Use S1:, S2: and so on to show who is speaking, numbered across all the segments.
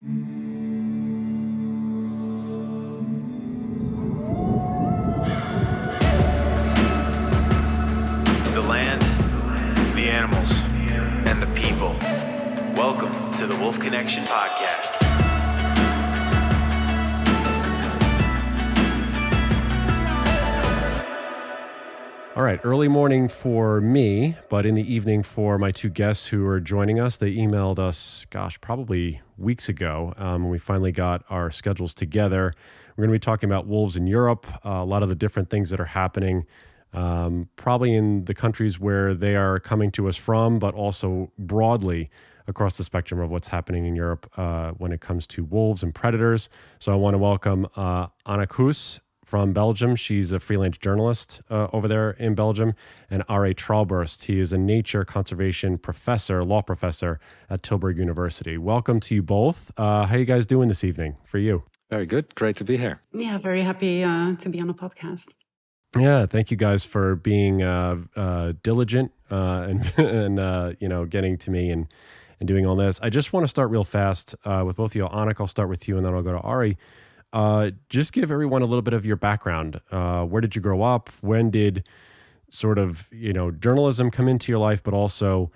S1: The land, the animals, and the people. Welcome to the Wolf Connection Podcast.
S2: All right, early morning for me, but in the evening for my two guests who are joining us. They emailed us, probably weeks ago when we finally got our schedules together. We're going to be talking about wolves in Europe, a lot of the different things that are happening, probably in the countries where they are coming to us from, but also broadly across the spectrum of what's happening in Europe when it comes to wolves and predators. So I want to welcome Annick Hus from Belgium. She's a freelance journalist over there in Belgium. And Arie Trouwborst. He is a nature conservation professor, law professor at Tilburg University. Welcome to you both. How are you guys doing this evening for you?
S3: Very good. Great to be here.
S4: Yeah, very happy to be on a podcast.
S2: Yeah, thank you guys for being diligent and getting to me and doing all this. I just want to start real fast with both of you. Annick, I'll start with you and then I'll go to Arie. Just give everyone a little bit of your background. Where did you grow up? When did sort of, journalism come into your life, but also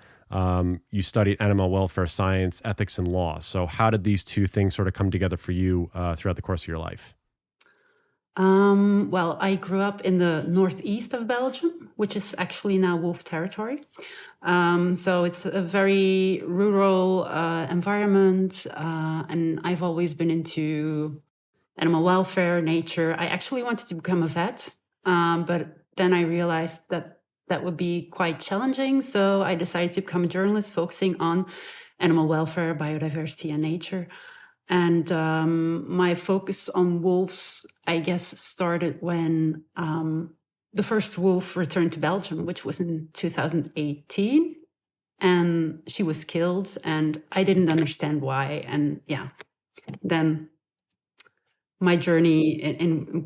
S2: you studied animal welfare science, ethics, and law. So how did these two things sort of come together for you throughout the course of your life?
S4: Well, I grew up in the northeast of Belgium, which is actually now wolf territory. So it's a very rural environment, and I've always been into animal welfare, nature. I actually wanted to become a vet, but then I realized that that would be quite challenging. So I decided to become a journalist focusing on animal welfare, biodiversity, and nature. And my focus on wolves, I guess, started when the first wolf returned to Belgium, which was in 2018. And she was killed, and I didn't understand why. And yeah, then my journey in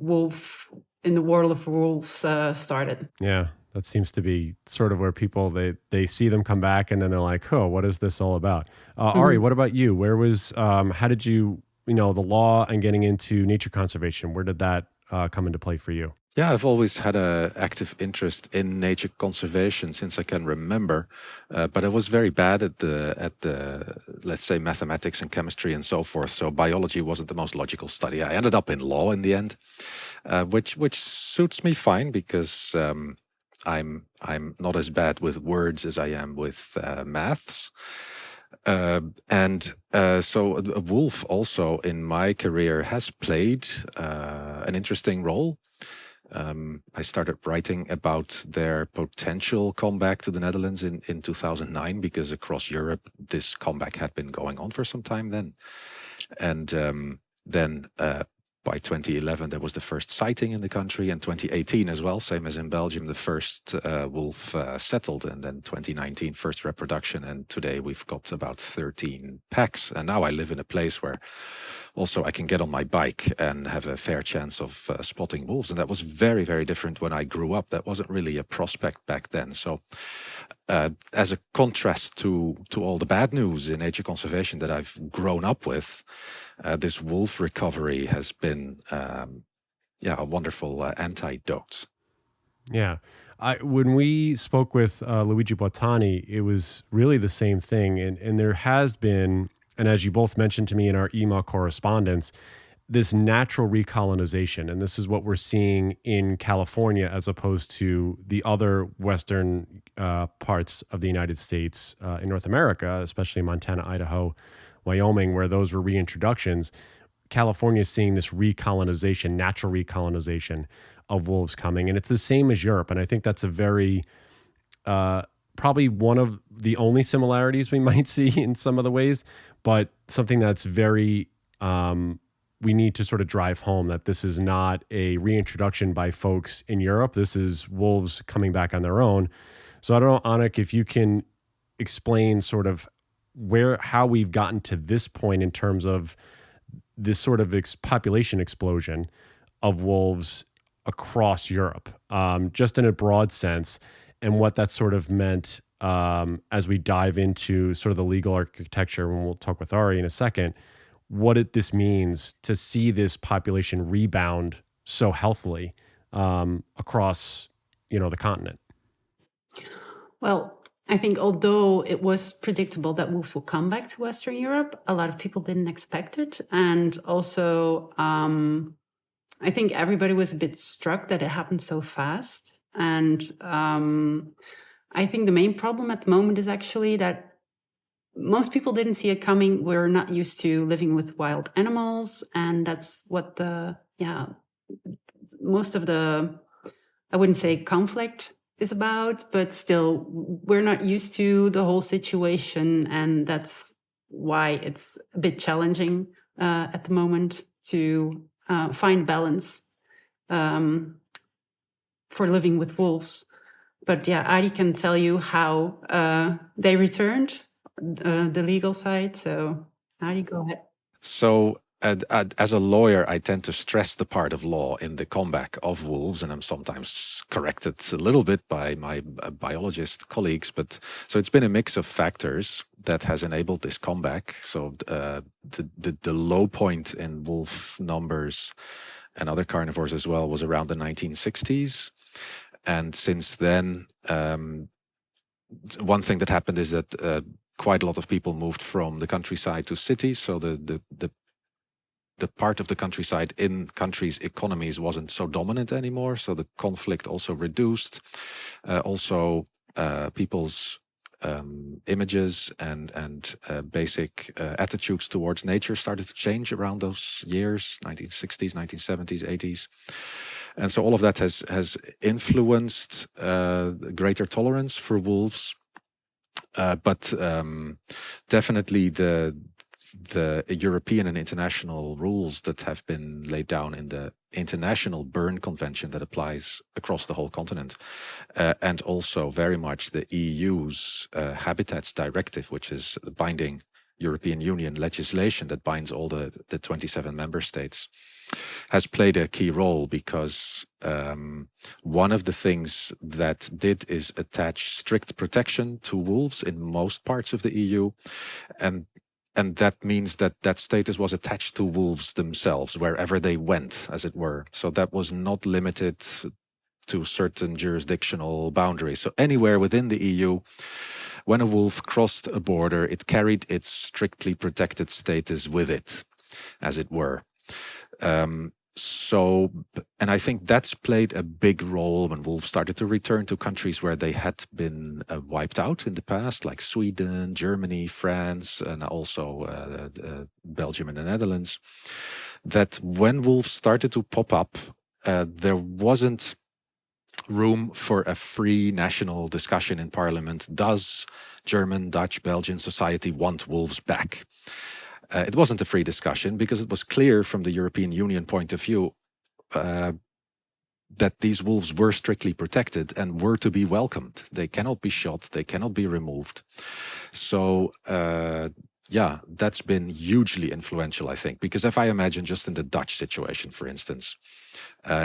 S4: the world of wolves started.
S2: Yeah, that seems to be sort of where people, they see them come back and then they're like, oh, what is this all about? Arie, what about you? Where was, how did you, the law and getting into nature conservation, where did that come into play for you?
S3: Yeah, I've always had an active interest in nature conservation since I can remember, but I was very bad at the let's say mathematics and chemistry and so forth. So biology wasn't the most logical study. I ended up in law in the end, which suits me fine because I'm not as bad with words as I am with maths. So a wolf also in my career has played an interesting role. I started writing about their potential comeback to the Netherlands in 2009 because across Europe this comeback had been going on for some time then. And then by 2011 there was the first sighting in the country, and 2018 as well, same as in Belgium, the first wolf settled, and then 2019 first reproduction, and today we've got about 13 packs. And now I live in a place where also I can get on my bike and have a fair chance of spotting wolves. And that was very, very different when I grew up. That wasn't really a prospect back then. So as a contrast to all the bad news in nature conservation that I've grown up with, this wolf recovery has been a wonderful antidote.
S2: Yeah. When we spoke with Luigi Bottani, it was really the same thing. And there has been, and as you both mentioned to me in our email correspondence, this natural recolonization. And this is what we're seeing in California as opposed to the other Western parts of the United States in North America, especially Montana, Idaho, Wyoming, where those were reintroductions. California is seeing this recolonization, natural recolonization of wolves coming. And it's the same as Europe. And I think that's a very, probably one of the only similarities we might see in some of the ways, but something that's very, we need to sort of drive home that this is not a reintroduction by folks in Europe. This is wolves coming back on their own. So I don't know, Annick, if you can explain sort of how we've gotten to this point in terms of this sort of population explosion of wolves across Europe, just in a broad sense, and what that sort of meant as we dive into sort of the legal architecture, and we'll talk with Arie in a second, this means to see this population rebound so healthily across, the continent.
S4: Well, I think although it was predictable that wolves will come back to Western Europe, a lot of people didn't expect it. And also, I think everybody was a bit struck that it happened so fast. And I think the main problem at the moment is actually that most people didn't see it coming. We're not used to living with wild animals. And that's what most of the, I wouldn't say conflict is about, but still, we're not used to the whole situation. And that's why it's a bit challenging at the moment to find balance for living with wolves. But yeah, Arie can tell you how they returned, the legal side. So Arie, go ahead.
S3: So as a lawyer, I tend to stress the part of law in the comeback of wolves, and I'm sometimes corrected a little bit by my biologist colleagues. But so it's been a mix of factors that has enabled this comeback. So the low point in wolf numbers and other carnivores as well was around the 1960s. And since then, one thing that happened is that quite a lot of people moved from the countryside to cities. So the part of the countryside in countries' economies wasn't so dominant anymore. So the conflict also reduced. Also, people's images and basic attitudes towards nature started to change around those years, 1960s, 1970s, 80s. And so all of that has influenced greater tolerance for wolves. But definitely the European and international rules that have been laid down in the International Burn Convention that applies across the whole continent, and also very much the EU's Habitats Directive, which is binding European Union legislation that binds all the 27 member states, has played a key role, because one of the things that did is attach strict protection to wolves in most parts of the EU, and that means that status was attached to wolves themselves wherever they went, as it were. So that was not limited to certain jurisdictional boundaries. So anywhere within the EU, when a wolf crossed a border, it carried its strictly protected status with it, as it were. And I think that's played a big role when wolves started to return to countries where they had been wiped out in the past, like Sweden, Germany, France, and also Belgium and the Netherlands. That when wolves started to pop up, there wasn't room for a free national discussion in Parliament. Does German, Dutch, Belgian society want wolves back? It wasn't a free discussion, because it was clear from the European Union point of view that these wolves were strictly protected and were to be welcomed. They cannot be shot, they cannot be removed. So that's been hugely influential, I think, because if I imagine just in the Dutch situation, for instance,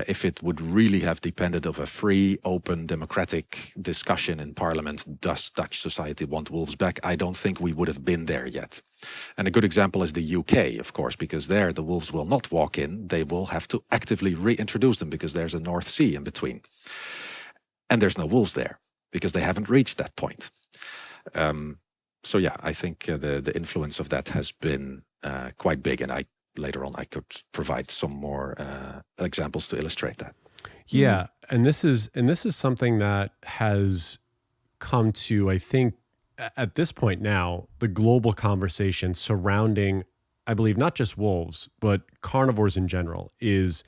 S3: if it would really have depended of a free, open, democratic discussion in Parliament, does Dutch society want wolves back? I don't think we would have been there yet. And a good example is the UK, of course, because there the wolves will not walk in. They will have to actively reintroduce them, because there's a North Sea in between. And there's no wolves there, because they haven't reached that point. So yeah, I think the influence of that has been quite big, and later on I could provide some more examples to illustrate that.
S2: Yeah, and this is something that has come to, I think, at this point now, the global conversation surrounding, I believe, not just wolves, but carnivores in general, is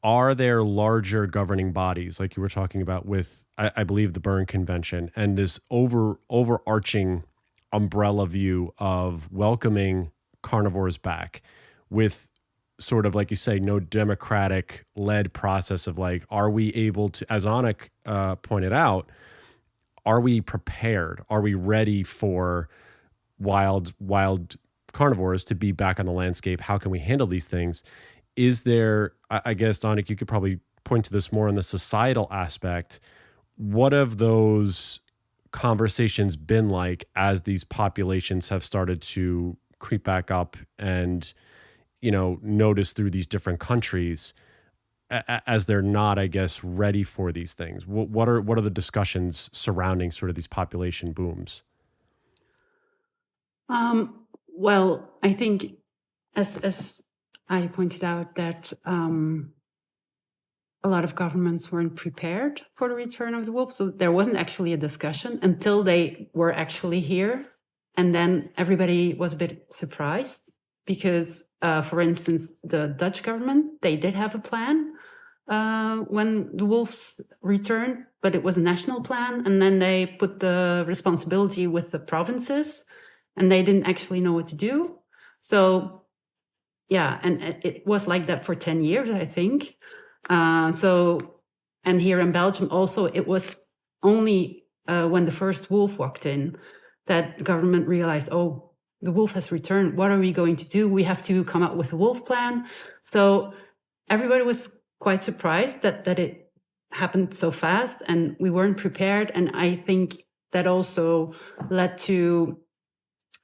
S2: are there larger governing bodies, like you were talking about with, I believe, the Berne Convention, and this overarching umbrella view of welcoming carnivores back with sort of, like you say, no democratic led process of like, are we able to, as Annick pointed out, are we prepared? Are we ready for wild carnivores to be back on the landscape? How can we handle these things? Is there, I guess, Annick, you could probably point to this more on the societal aspect. What have those conversations been like as these populations have started to creep back up and, notice through these different countries as they're not, I guess, ready for these things? What are the discussions surrounding sort of these population booms?
S4: Well, I think as I pointed out that a lot of governments weren't prepared for the return of the wolf. So there wasn't actually a discussion until they were actually here. And then everybody was a bit surprised because, for instance, the Dutch government, they did have a plan when the wolves returned, but it was a national plan. And then they put the responsibility with the provinces and they didn't actually know what to do. So, yeah, and it was like that for 10 years, I think. And here in Belgium also, it was only when the first wolf walked in that the government realized, oh, the wolf has returned. What are we going to do? We have to come up with a wolf plan. So everybody was quite surprised that it happened so fast and we weren't prepared. And I think that also led to,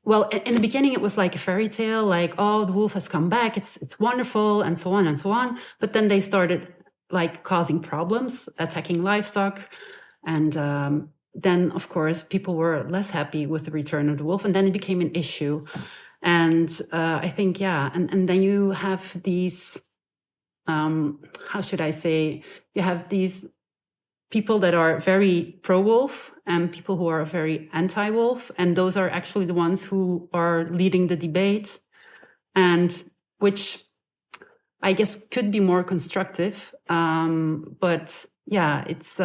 S4: well, in the beginning, it was like a fairy tale, like, oh, the wolf has come back. It's wonderful and so on and so on. But then they started like causing problems, attacking livestock. And then, of course, people were less happy with the return of the wolf. And then it became an issue. And I think, yeah, and then you have these, how should I say, you have these people that are very pro-wolf and people who are very anti-wolf. And those are actually the ones who are leading the debate, and which I guess could be more constructive. But yeah, it's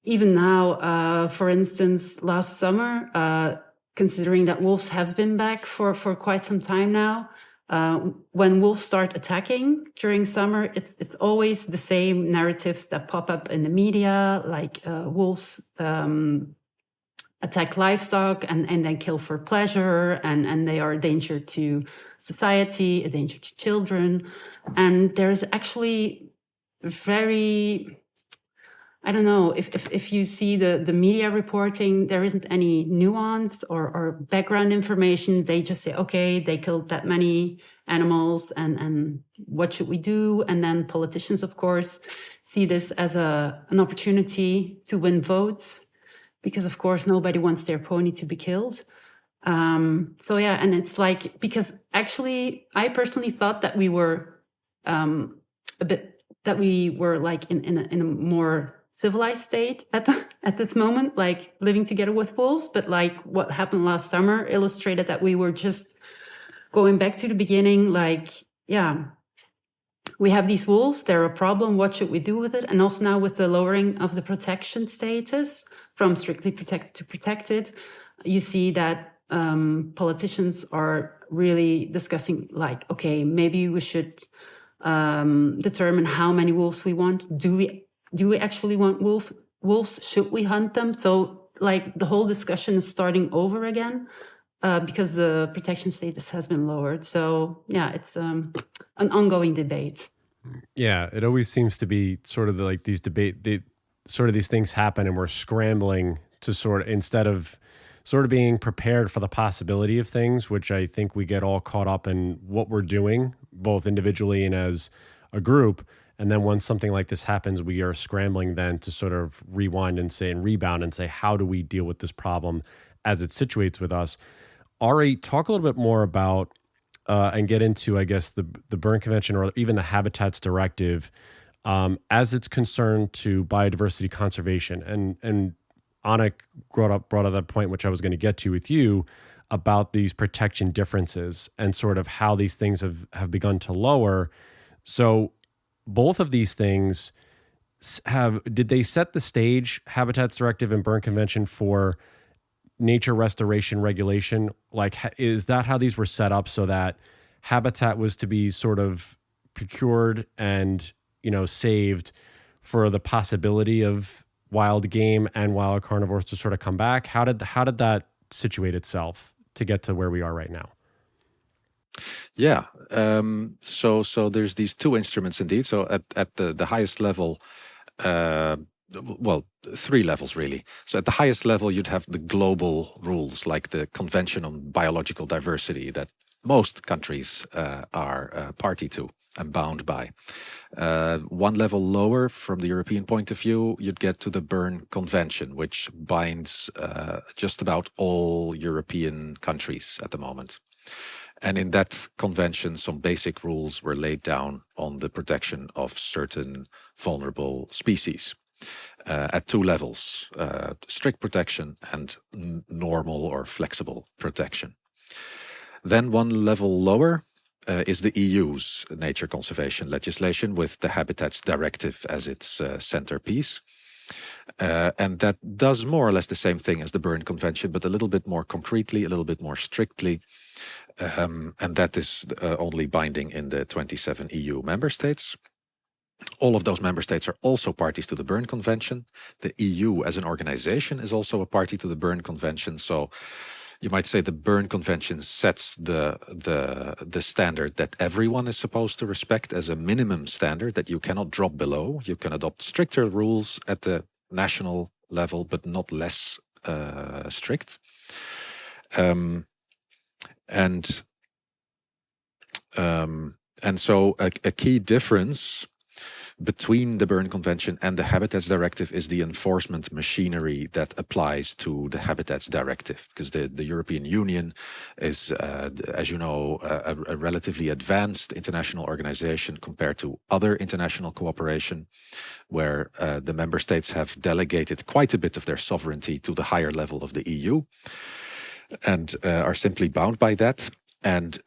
S4: even now, for instance, last summer, considering that wolves have been back for quite some time now, when wolves start attacking during summer, it's always the same narratives that pop up in the media, like wolves attack livestock and then kill for pleasure, and they are a danger to society, a danger to children. And there's actually very, I don't know, if you see the media reporting, there isn't any nuance or background information. They just say, okay, they killed that many animals and what should we do? And then politicians, of course, see this as an opportunity to win votes because, of course, nobody wants their pony to be killed. So, yeah, and it's like, because actually, I personally thought that we were like in a more civilized state at this moment, like living together with wolves. But like what happened last summer illustrated that we were just going back to the beginning. Like, yeah, we have these wolves, they're a problem. What should we do with it? And also now with the lowering of the protection status from strictly protected to protected, you see that politicians are really discussing like, okay, maybe we should determine how many wolves we want. Do we actually want wolves? Should we hunt them? So like the whole discussion is starting over again because the protection status has been lowered. So yeah, it's an ongoing debate.
S2: Yeah, it always seems to be sort of like these these things happen and we're scrambling to instead of sort of being prepared for the possibility of things, which I think we get all caught up in what we're doing, both individually and as a group. And then once something like this happens, we are scrambling then to sort of rewind and rebound and say, how do we deal with this problem as it situates with us? Arie, talk a little bit more about and get into, I guess, the Berne Convention or even the Habitats Directive as it's concerned to biodiversity conservation. And Annick brought up that point, which I was going to get to with you, about these protection differences and sort of how these things have begun to lower. So both of these things did they set the stage, Habitats Directive and Berne Convention, for nature restoration regulation? Like, is that how these were set up, so that habitat was to be sort of procured and, saved for the possibility of wild game and wild carnivores to sort of come back? How did that situate itself to get to where we are right now?
S3: Yeah. So there's these two instruments indeed. So at the highest level, well, three levels really. So at the highest level, you'd have the global rules like the Convention on Biological Diversity that most countries are party to and bound by. One level lower from the European point of view, you'd get to the Berne Convention, which binds just about all European countries at the moment. And in that convention, some basic rules were laid down on the protection of certain vulnerable species at two levels, strict protection and normal or flexible protection. Then one level lower is the EU's nature conservation legislation with the Habitats Directive as its centerpiece. And that does more or less the same thing as the Berne Convention, but a little bit more concretely, a little bit more strictly. And that is only binding in the 27 EU member states. All of those member states are also parties to the Berne Convention. The EU as an organization is also a party to the Berne Convention. So you might say the Berne Convention sets the standard that everyone is supposed to respect as a minimum standard that you cannot drop below. You can adopt stricter rules at the national level, but not less strict. And so a key difference between the Berne Convention and the Habitats Directive is the enforcement machinery that applies to the Habitats Directive, because the European Union is, as you know, a relatively advanced international organization compared to other international cooperation, where the member states have delegated quite a bit of their sovereignty to the higher level of the EU and are simply bound by that. And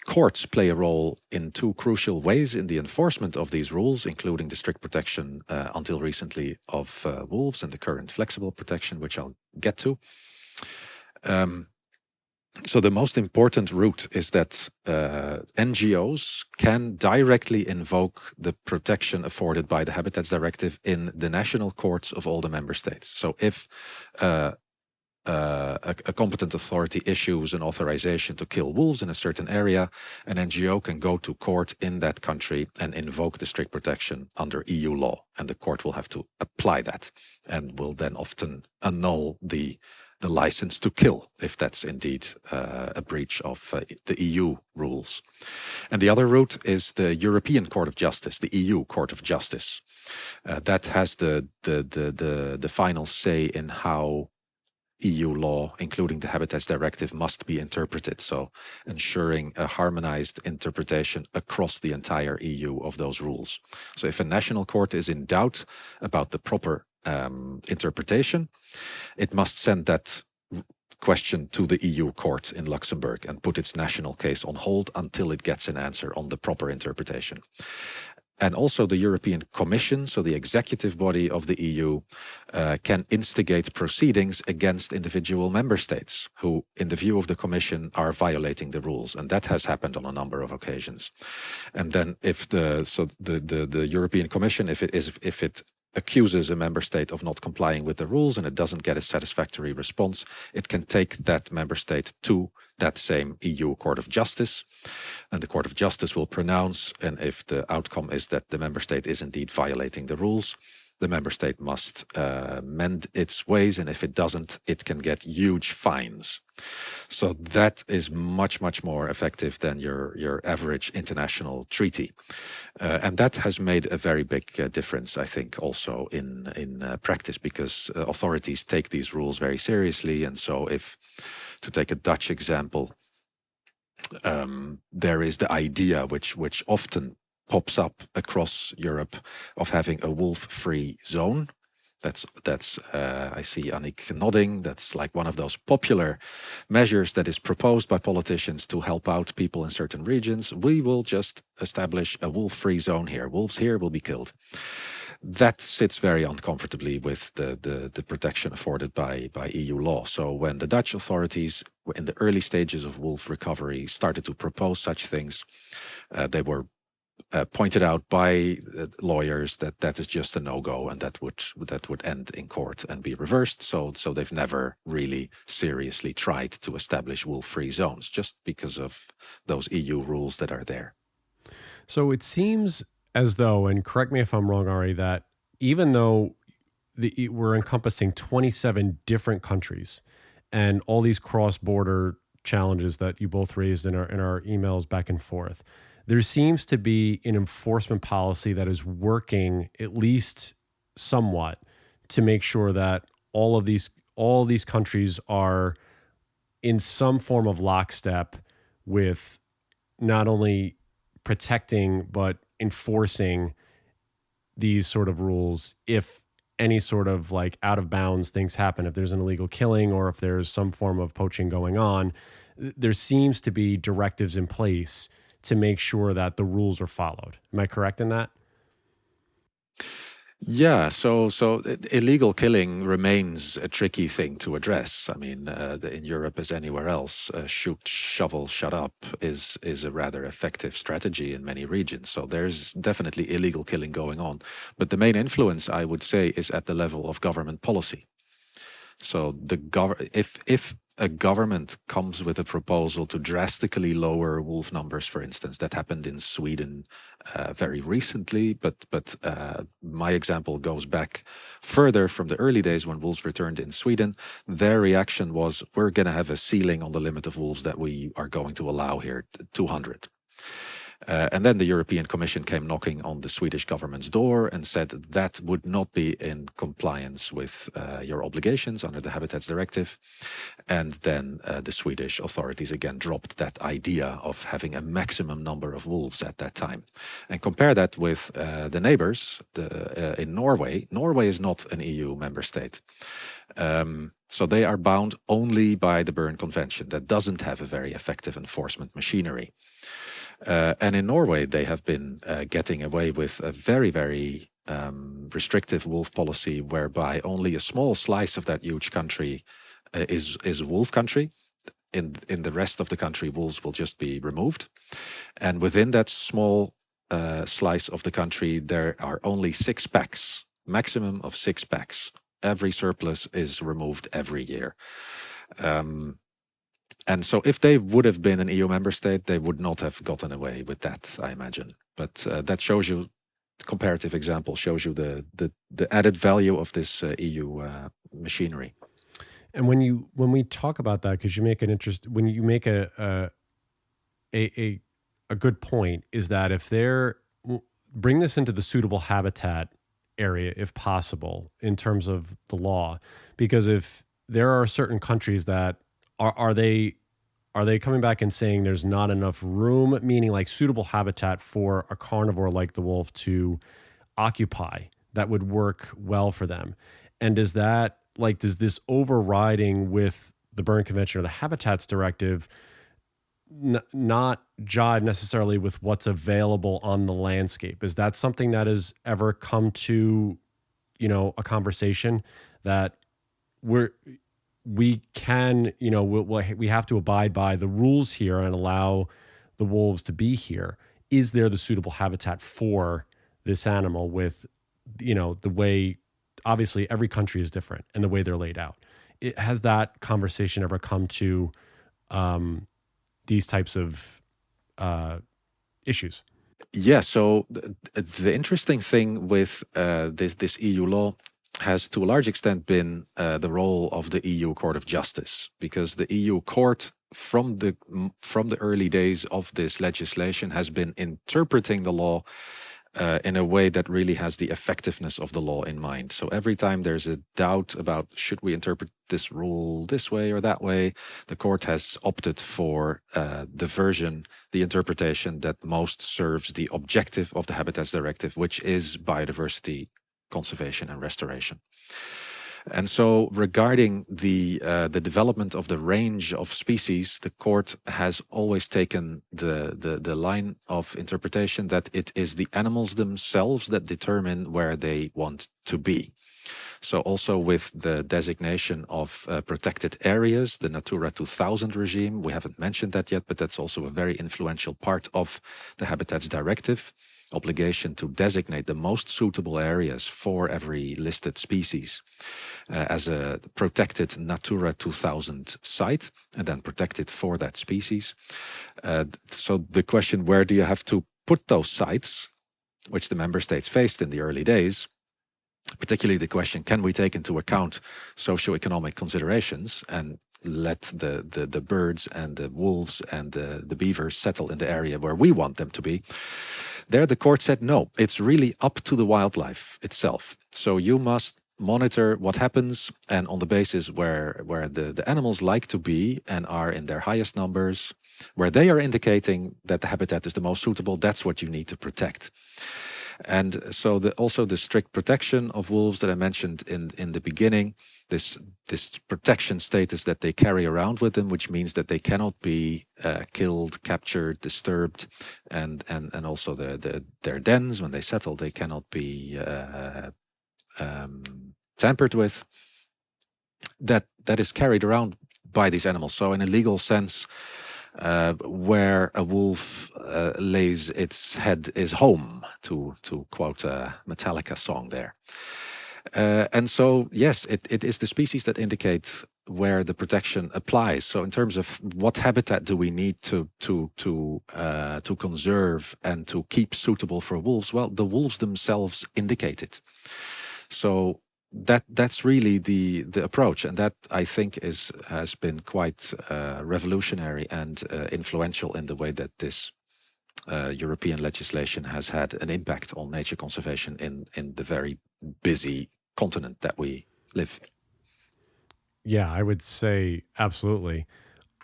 S3: courts play a role in two crucial ways in the enforcement of these rules, including the strict protection until recently of wolves and the current flexible protection, which I'll get to. So the most important route is that NGOs can directly invoke the protection afforded by the Habitats Directive in the national courts of all the member states. So if a competent authority issues an authorization to kill wolves in a certain area, an NGO can go to court in that country and invoke the strict protection under EU law, and the court will have to apply that and will then often annul the license to kill if that's indeed a breach of the EU rules. And the other route is the European Court of Justice, the EU Court of Justice. That has the final say in how EU law, including the Habitats Directive, must be interpreted. So ensuring a harmonized interpretation across the entire EU of those rules. So if a national court is in doubt about the proper interpretation, it must send that question to the EU court in Luxembourg and put its national case on hold until it gets an answer on the proper interpretation. And also the European Commission, so the executive body of the EU, can instigate proceedings against individual member states who, in the view of the Commission, are violating the rules. And that has happened on a number of occasions. And then if the European Commission, if it accuses a member state of not complying with the rules and it doesn't get a satisfactory response, it can take that member state to that same EU Court of Justice, and the Court of Justice will pronounce, and if the outcome is that the member state is indeed violating the rules, the member state must mend its ways, and if it doesn't, it can get huge fines. So that is much, much more effective than your average international treaty. And that has made a very big difference, I think, also in practice, because authorities take these rules very seriously. And so if, to take a Dutch example, there is the idea which often pops up across Europe of having a wolf-free zone. That's I see Annick nodding. That's like one of those popular measures that is proposed by politicians to help out people in certain regions. We will just establish a wolf-free zone here. Wolves here will be killed. That sits very uncomfortably with the protection afforded by EU law. So when the Dutch authorities, in the early stages of wolf recovery, started to propose such things, they were pointed out by lawyers that is just a no-go, and that would end in court and be reversed. So they've never really seriously tried to establish wolf-free zones just because of those EU rules that are there.
S2: So it seems as though, and correct me if I'm wrong, Arie, that even though we're encompassing 27 different countries and all these cross-border challenges that you both raised in our emails back and forth, there seems to be an enforcement policy that is working at least somewhat to make sure that all these countries are in some form of lockstep with not only protecting but enforcing these sort of rules if any sort of like out of bounds things happen, if there's an illegal killing or if there's some form of poaching going on. There seems to be directives in place to make sure that the rules are followed. Am I correct in that?
S3: Yeah, so illegal killing remains a tricky thing to address. I mean, in Europe as anywhere else, shoot, shovel, shut up is a rather effective strategy in many regions. So there's definitely illegal killing going on, but the main influence, I would say, is at the level of government policy. So if a government comes with a proposal to drastically lower wolf numbers, for instance, that happened in Sweden very recently, but my example goes back further from the early days when wolves returned in Sweden. Their reaction was, we're going to have a ceiling on the limit of wolves that we are going to allow here, 200. And then the European Commission came knocking on the Swedish government's door and said that would not be in compliance with your obligations under the Habitats Directive. And then the Swedish authorities again dropped that idea of having a maximum number of wolves at that time. And compare that with the neighbors in Norway. Norway is not an EU member state. So they are bound only by the Berne Convention that doesn't have a very effective enforcement machinery. And in Norway, they have been getting away with a very, very restrictive wolf policy, whereby only a small slice of that huge country is wolf country. In the rest of the country, wolves will just be removed. And within that small slice of the country, there are only 6 packs, maximum of 6 packs. Every surplus is removed every year. And so if they would have been an EU member state, they would not have gotten away with that, I imagine. But that shows you, the comparative example shows you the added value of this EU machinery.
S2: And when we talk about that, because you make a good point, is that if they're bring this into the suitable habitat area, if possible, in terms of the law, because if there are certain countries that are they coming back and saying there's not enough room, meaning like suitable habitat for a carnivore like the wolf to occupy that would work well for them? And does this overriding with the Berne Convention or the Habitats Directive not jive necessarily with what's available on the landscape? Is that something that has ever come to, a conversation that we have to abide by the rules here and allow the wolves to be here? Is there the suitable habitat for this animal with, the way, obviously every country is different and the way they're laid out? Has that conversation ever come to these types of issues?
S3: Yeah, so the interesting thing with this EU law has to a large extent been the role of the EU Court of Justice, because the EU Court from the early days of this legislation has been interpreting the law in a way that really has the effectiveness of the law in mind. So every time there's a doubt about should we interpret this rule this way or that way, the court has opted for the interpretation that most serves the objective of the Habitats Directive, which is biodiversity conservation and restoration. And so regarding the development of the range of species, the court has always taken the line of interpretation that it is the animals themselves that determine where they want to be. So also with the designation of protected areas, the Natura 2000 regime, we haven't mentioned that yet, but that's also a very influential part of the Habitats Directive. Obligation to designate the most suitable areas for every listed species as a protected Natura 2000 site, and then protected for that species. So the question, where do you have to put those sites, which the member states faced in the early days, particularly the question, can we take into account socioeconomic considerations and let the birds and the wolves and the beavers settle in the area where we want them to be? There the court said, no, it's really up to the wildlife itself. So you must monitor what happens, and on the basis where the animals like to be and are in their highest numbers, where they are indicating that the habitat is the most suitable, that's what you need to protect. And so also the strict protection of wolves that I mentioned in the beginning, this protection status that they carry around with them, which means that they cannot be killed, captured, disturbed, and also their dens when they settle, they cannot be tampered with. That is carried around by these animals. So in a legal sense, where a wolf lays its head is home, to quote a Metallica song there. And so, yes, it is the species that indicates where the protection applies. So in terms of what habitat do we need to conserve and to keep suitable for wolves, well, the wolves themselves indicate it. So that's really the approach, and that I think has been quite revolutionary and influential in the way that this European legislation has had an impact on nature conservation in the very busy continent that we live.
S2: Yeah, I would say absolutely.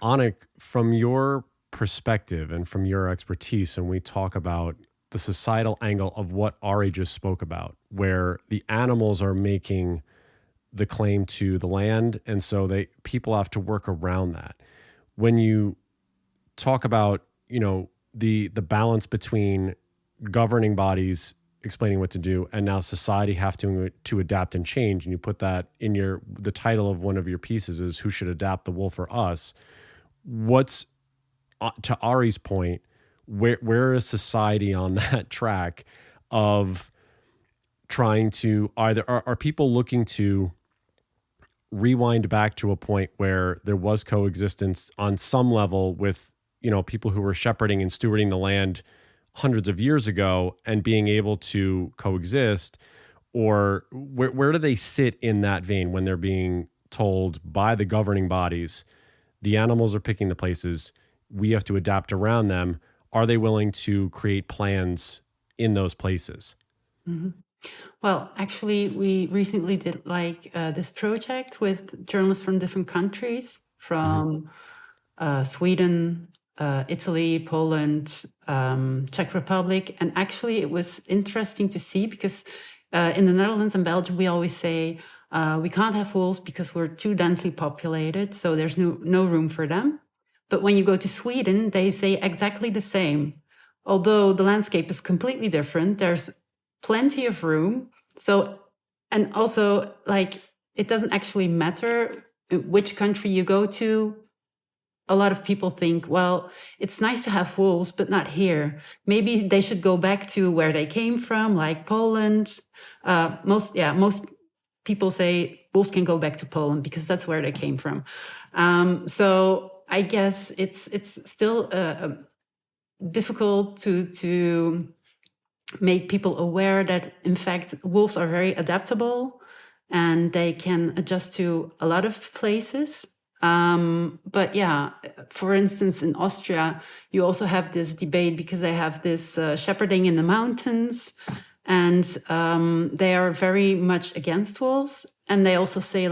S2: Annick, from your perspective and from your expertise, and we talk about the societal angle of what Arie just spoke about, where the animals are making the claim to the land, and so people have to work around that. When you talk about, the balance between governing bodies explaining what to do and now society have to adapt and change, and you put that in the title of one of your pieces is "Who Should Adapt, the Wolf or Us?" What's, to Arie's point, where is society on that track of trying to either are people looking to rewind back to a point where there was coexistence on some level with people who were shepherding and stewarding the land hundreds of years ago and being able to coexist, or where do they sit in that vein when they're being told by the governing bodies the animals are picking the places, we have to adapt around them? Are they willing to create plans in those places?
S4: Mm-hmm. Well, actually, we recently did this project with journalists from different countries, from Sweden, Italy, Poland, Czech Republic. And actually, it was interesting to see because in the Netherlands and Belgium, we always say we can't have wolves because we're too densely populated, so there's no room for them. But when you go to Sweden, they say exactly the same. Although the landscape is completely different, there's plenty of room. So, and also, it doesn't actually matter which country you go to. A lot of people think, well, it's nice to have wolves, but not here. Maybe they should go back to where they came from, like Poland. Most people say wolves can go back to Poland because that's where they came from. So I guess it's still difficult to make people aware that, in fact, wolves are very adaptable and they can adjust to a lot of places. But yeah, for instance, in Austria, you also have this debate because they have this shepherding in the mountains, and they are very much against wolves. And they also say,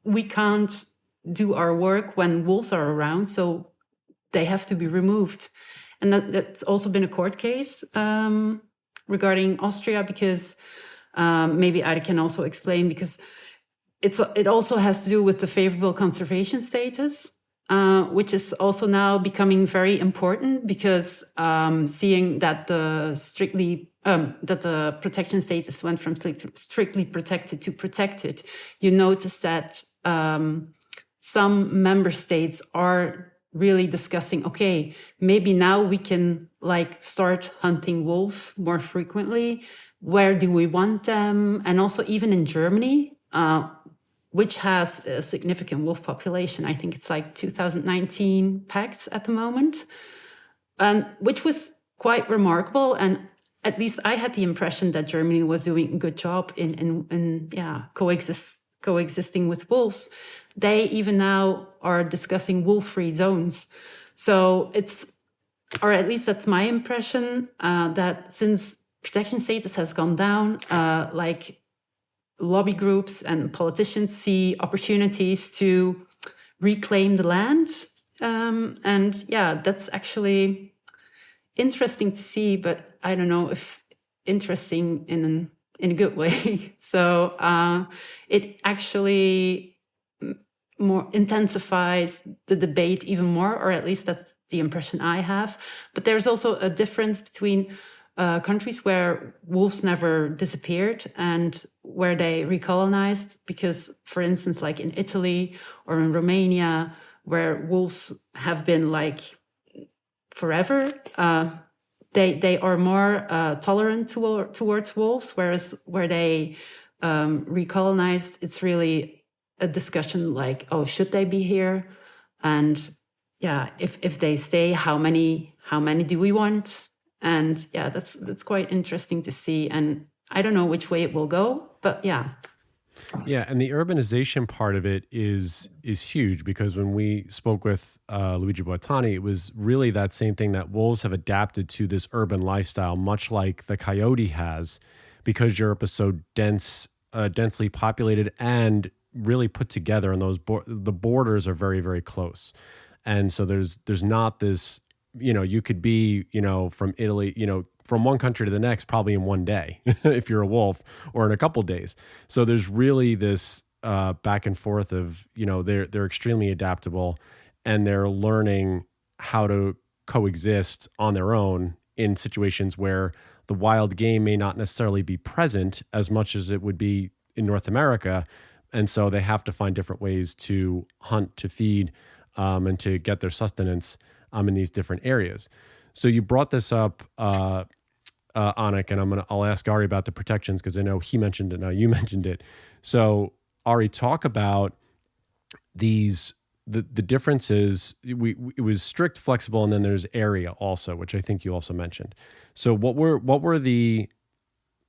S4: we can't do our work when wolves are around, so they have to be removed. And that's also been a court case regarding Austria, because maybe Arie can also explain, because it also has to do with the favorable conservation status, which is also now becoming very important, because seeing that the protection status went from strictly protected to protected, you notice that some member states are really discussing, okay, maybe now we can start hunting wolves more frequently. Where do we want them? And also even in Germany, which has a significant wolf population. I think it's 2019 packs at the moment, and which was quite remarkable. And at least I had the impression that Germany was doing a good job in coexisting with wolves. They even now are discussing wolf-free zones. So it's, or at least that's my impression, that since protection status has gone down, like lobby groups and politicians see opportunities to reclaim the land. And yeah, that's actually interesting to see, but I don't know if interesting in a good way. So it actually more intensifies the debate even more, or at least that's the impression I have. But there's also a difference between countries where wolves never disappeared and where they recolonized, because, for instance, like in Italy or in Romania, where wolves have been like forever, they are more tolerant towards wolves, whereas where they recolonized, it's really a discussion like, oh, should they be here? And yeah, if they stay, how many do we want? And yeah, that's quite interesting to see. And I don't know which way it will go, but yeah.
S2: Yeah, and the urbanization part of it is huge, because when we spoke with Luigi Boitani, it was really that same thing, that wolves have adapted to this urban lifestyle, much like the coyote has, because Europe is so densely populated and really put together, and the borders are very, very close. And so there's not this, you could be, from Italy, from one country to the next, probably in one day, if you're a wolf, or in a couple days. So there's really this back and forth of, they're extremely adaptable, and they're learning how to coexist on their own in situations where the wild game may not necessarily be present as much as it would be in North America. And so they have to find different ways to hunt, to feed, and to get their sustenance in these different areas. So you brought this up, Annick, and I'll ask Arie about the protections, because I know he mentioned it, now you mentioned it. So Arie, talk about the differences. It was strict, flexible, and then there's area also, which I think you also mentioned. So what were the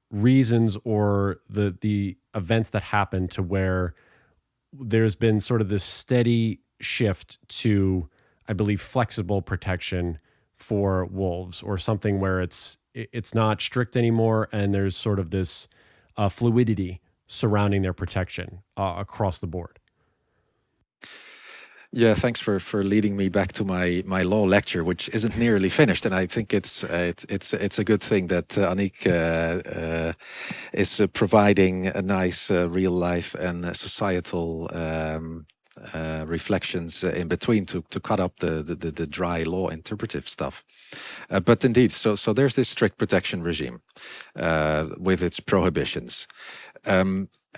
S2: reasons or the events that happened to where there's been sort of this steady shift to, I believe, flexible protection for wolves, or something where it's not strict anymore, and there's sort of this fluidity surrounding their protection across the board?
S3: Yeah, thanks for leading me back to my law lecture, which isn't nearly finished, and I think it's a good thing that Annick is providing a nice real life and societal reflections in between to cut up the dry law interpretive stuff. But indeed, so there's this strict protection regime with its prohibitions.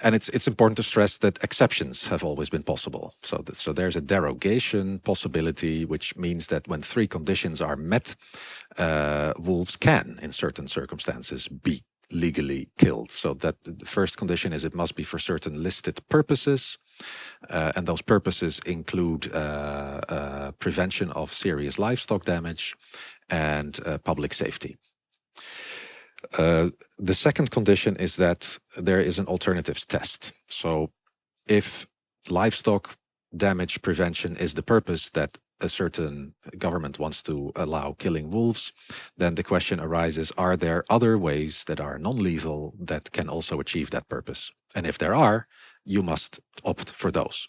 S3: And it's important to stress that exceptions have always been possible. So there's a derogation possibility, which means that when three conditions are met, wolves can, in certain circumstances, be legally killed. So that the first condition is it must be for certain listed purposes, and those purposes include prevention of serious livestock damage and public safety. The second condition is that there is an alternatives test. So if livestock damage prevention is the purpose that a certain government wants to allow killing wolves, then the question arises, are there other ways that are non-lethal that can also achieve that purpose? And if there are, you must opt for those.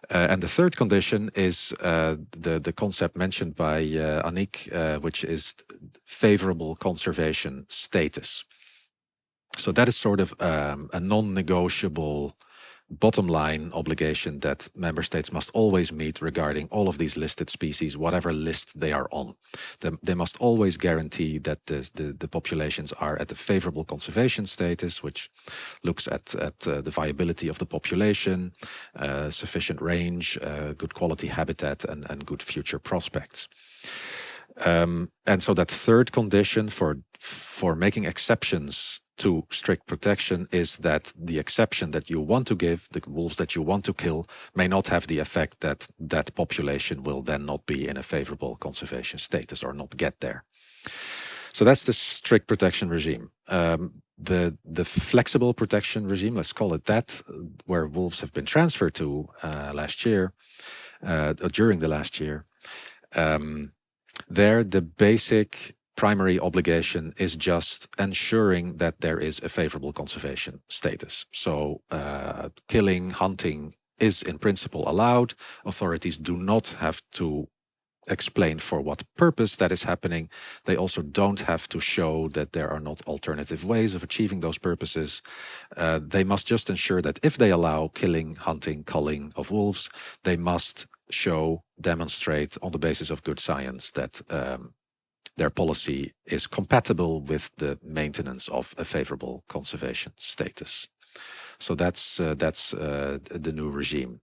S3: And the third condition is the concept mentioned by Annick, which is favorable conservation status. So that is sort of a non-negotiable bottom line obligation that member states must always meet regarding all of these listed species, whatever list they are on. They must always guarantee that the populations are at a favorable conservation status, which looks at the viability of the population, sufficient range, good quality habitat, and good future prospects. And so that third condition for making exceptions to strict protection is that the exception that you want to give, the wolves that you want to kill, may not have the effect that that population will then not be in a favorable conservation status or not get there. So that's the strict protection regime. The flexible protection regime, let's call it that, where wolves have been transferred to last year, during the last year, there the basic primary obligation is just ensuring that there is a favorable conservation status. So killing, hunting is in principle allowed. Authorities do not have to explain for what purpose that is happening. They also don't have to show that there are not alternative ways of achieving those purposes. They must just ensure that if they allow killing, hunting, culling of wolves, they must demonstrate on the basis of good science that their policy is compatible with the maintenance of a favorable conservation status. So that's the new regime.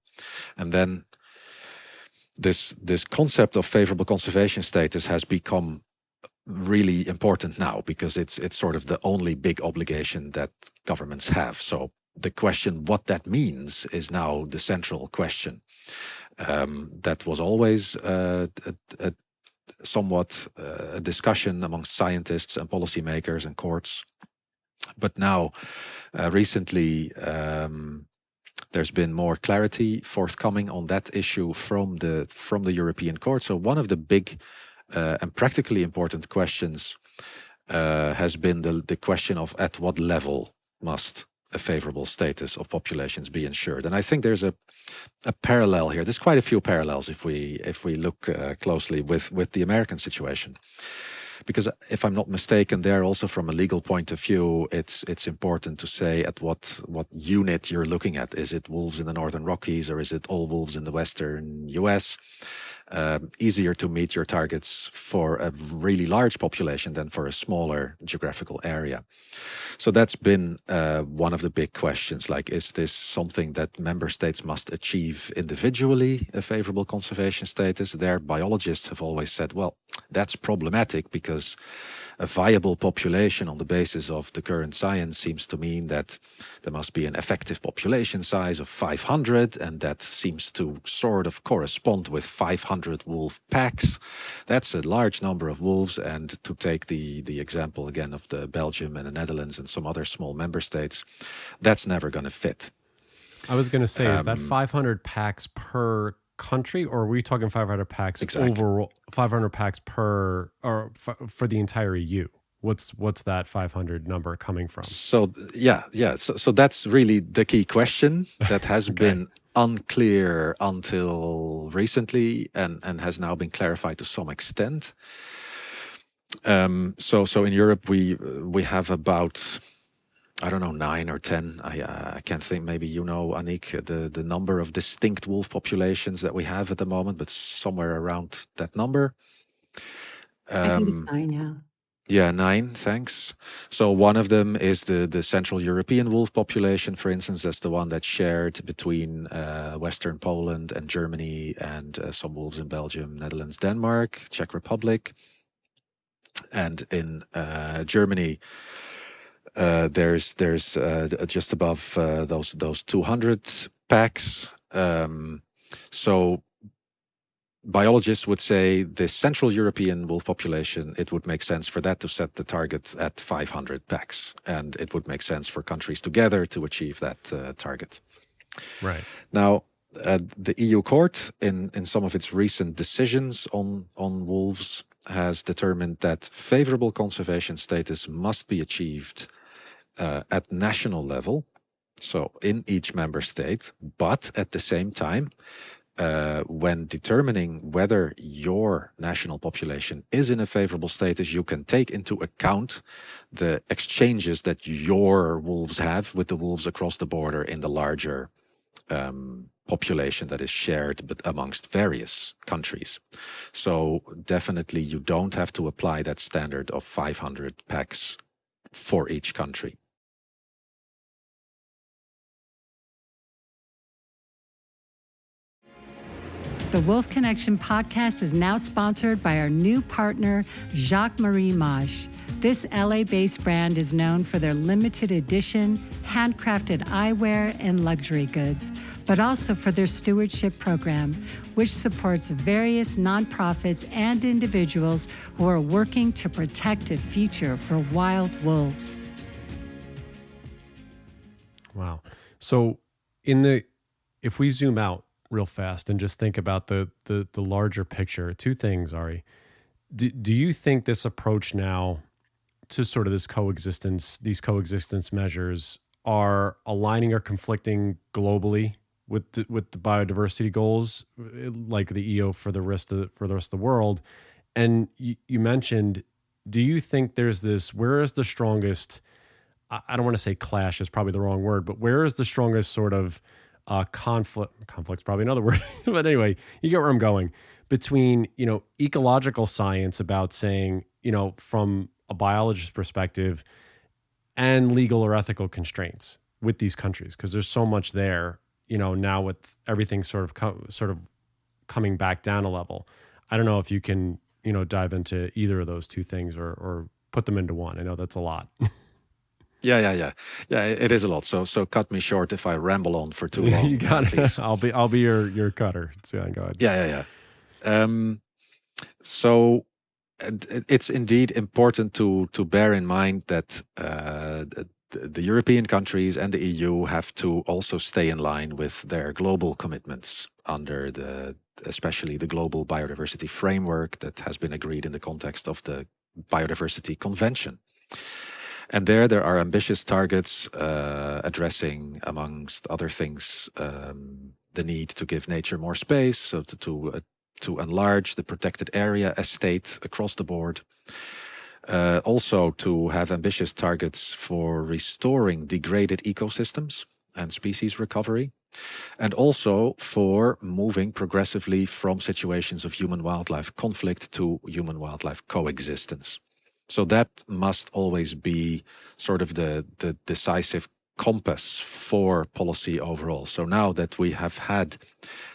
S3: And then this concept of favorable conservation status has become really important now, because it's sort of the only big obligation that governments have. So the question what that means is now the central question. That was always somewhat a discussion amongst scientists and policymakers and courts. But now, recently, there's been more clarity forthcoming on that issue from the European Court. So one of the big and practically important questions has been the question of at what level must a favorable status of populations be ensured. And I think there's a parallel here. There's quite a few parallels if we look closely with the American situation. Because if I'm not mistaken, there also from a legal point of view, it's important to say at what unit you're looking at. Is it wolves in the Northern Rockies, or is it all wolves in the Western US? Easier to meet your targets for a really large population than for a smaller geographical area. So that's been one of the big questions, like, is this something that member states must achieve individually, a favorable conservation status? Their biologists have always said, well, that's problematic, because a viable population on the basis of the current science seems to mean that there must be an effective population size of 500, and that seems to sort of correspond with 500 wolf packs. That's a large number of wolves, and to take the example again of the Belgium and the Netherlands and some other small member states, that's never going to fit.
S2: I was going to say, is that 500 packs per country, or are we talking 500 packs overall? 500 packs per, or for the entire EU? What's that 500 number coming from?
S3: So so that's really the key question that has been unclear until recently, and has now been clarified to some extent. So in Europe we have about, I don't know, 9 or 10. I can't think. Maybe you know, Annick, the number of distinct wolf populations that we have at the moment, but somewhere around that number.
S4: I think it's 9, yeah.
S3: Yeah, 9. Thanks. So one of them is the Central European wolf population, for instance. That's the one that's shared between Western Poland and Germany, and some wolves in Belgium, Netherlands, Denmark, Czech Republic, and in Germany. There's just above those 200 packs. So biologists would say the Central European wolf population, it would make sense for that to set the target at 500 packs, and it would make sense for countries together to achieve that target.
S2: Right.
S3: Now, the EU Court, in some of its recent decisions on wolves, has determined that favorable conservation status must be achieved at national level, so in each member state, but at the same time, when determining whether your national population is in a favorable status, you can take into account the exchanges that your wolves have with the wolves across the border in the larger population that is shared but amongst various countries. So definitely you don't have to apply that standard of 500 packs for each country.
S5: The Wolf Connection podcast is now sponsored by our new partner, Jacques-Marie Mage. This LA-based brand is known for their limited edition, handcrafted eyewear and luxury goods. but also for their stewardship program, which supports various nonprofits and individuals who are working to protect a future for wild wolves.
S2: Wow. So if we zoom out real fast and just think about the larger picture, two things, Arie. Do you think this approach now to sort of these coexistence measures are aligning or conflicting globally with the biodiversity goals, like the EO for the rest of the world? And you mentioned, do you think there's where is the strongest, I don't want to say clash is probably the wrong word, but where is the strongest sort of conflict's probably another word, but anyway, you get where I'm going, between, ecological science about saying, from a biologist's perspective, and legal or ethical constraints with these countries? Because there's so much there, now with everything sort of coming back down a level. I don't know if you can, dive into either of those two things or put them into one. I know that's a lot.
S3: Yeah. It is a lot. So cut me short if I ramble on for too long.
S2: You got it. I'll be your cutter. So go ahead.
S3: Yeah. So it's indeed important to bear in mind that the European countries and the EU have to also stay in line with their global commitments under especially the global biodiversity framework that has been agreed in the context of the Biodiversity Convention. And there are ambitious targets addressing, amongst other things, the need to give nature more space, so to enlarge the protected area estate across the board. Also to have ambitious targets for restoring degraded ecosystems and species recovery, and also for moving progressively from situations of human-wildlife conflict to human-wildlife coexistence. So that must always be sort of the decisive compass for policy overall. So now that we have had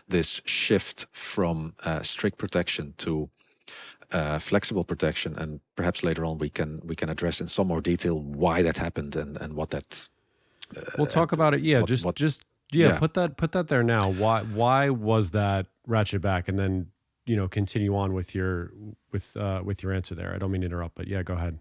S3: this shift from strict protection to flexible protection, and perhaps later on we can address in some more detail why that happened and what that.
S2: We'll talk about it. Yeah, put that there now. Why was that ratchet back, and then continue on with your answer there. I don't mean to interrupt, but yeah, go ahead.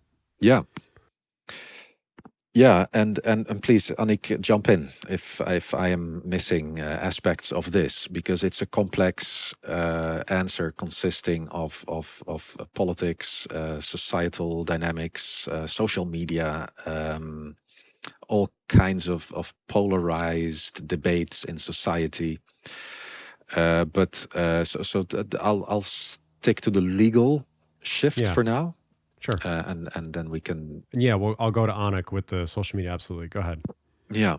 S3: Yeah, and please, Annick, jump in if I am missing aspects of this, because it's a complex answer consisting of politics, societal dynamics, social media, all kinds of polarized debates in society. But I'll stick to the legal shift for now.
S2: Sure.
S3: And then we can.
S2: Yeah, well, I'll go to Annick with the social media. Absolutely. Go ahead.
S3: Yeah.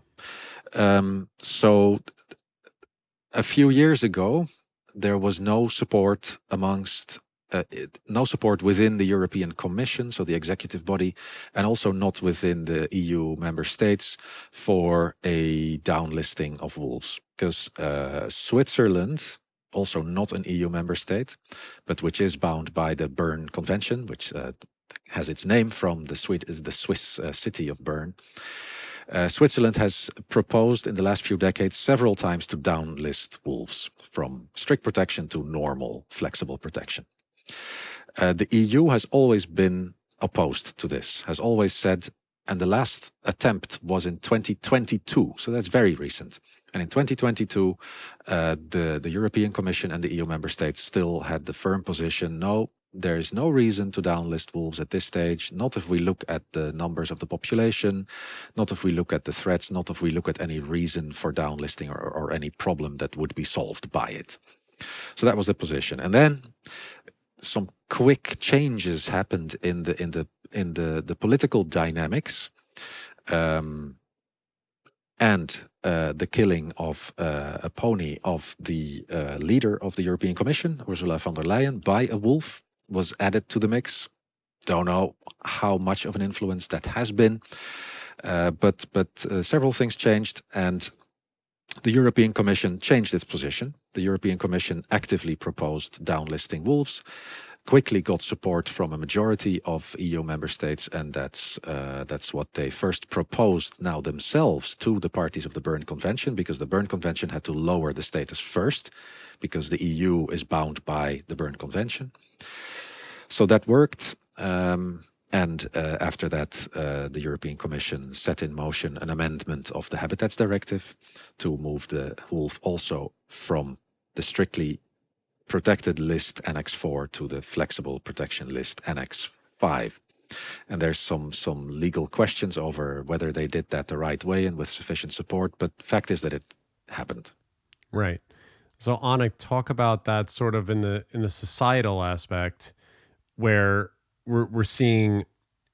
S3: So a few years ago, there was no support within the European Commission, so the executive body, and also not within the EU member states for a downlisting of wolves, because Switzerland, also not an EU member state, but which is bound by the Bern Convention, which has its name from the Swiss city of Bern. Switzerland has proposed in the last few decades several times to downlist wolves from strict protection to normal, flexible protection. The EU has always been opposed to this, has always said, and the last attempt was in 2022, so that's very recent. And in 2022, the European Commission and the EU member states still had the firm position, no, there is no reason to downlist wolves at this stage, not if we look at the numbers of the population, not if we look at the threats, not if we look at any reason for downlisting or any problem that would be solved by it. So that was the position. And then some quick changes happened in the political dynamics, and the killing of a pony of the leader of the European Commission, Ursula von der Leyen, by a wolf was added to the mix. Don't know how much of an influence that has been, but several things changed, and the European Commission changed its position. The European Commission actively proposed downlisting wolves, quickly got support from a majority of EU member states, and that's what they first proposed now themselves to the parties of the Berne Convention, because the Berne Convention had to lower the status first, because the EU is bound by the Berne Convention. So that worked. And after that, the European Commission set in motion an amendment of the Habitats Directive to move the wolf also from the strictly protected list Annex 4 to the flexible protection list Annex 5. And there's some legal questions over whether they did that the right way and with sufficient support, but fact is that it happened.
S2: Right. So Annick, talk about that sort of in the societal aspect where we're seeing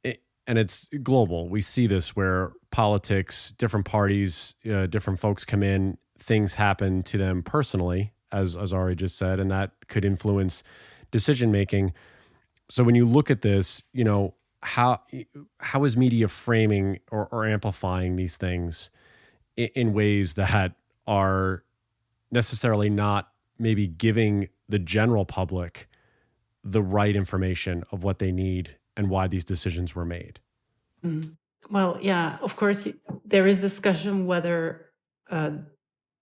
S2: it, and it's global. We see this where politics, different parties, different folks come in, things happen to them personally, as Arie just said, and that could influence decision making. So when you look at this, how is media framing or amplifying these things in ways that are necessarily not maybe giving the general public the right information of what they need and why these decisions were made?
S4: Well, yeah, of course, there is discussion whether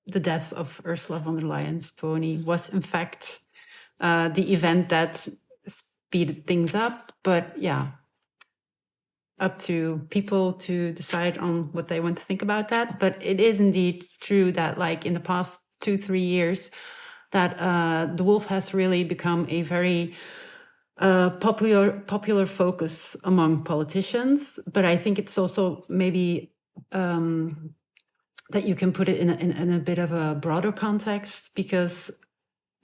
S4: the death of Ursula von der Leyen's pony was in fact the event that speeded things up. But yeah, up to people to decide on what they want to think about that. But it is indeed true that like in the past 2-3 years, that the wolf has really become a very popular focus among politicians. But I think it's also maybe that you can put it in a bit of a broader context, because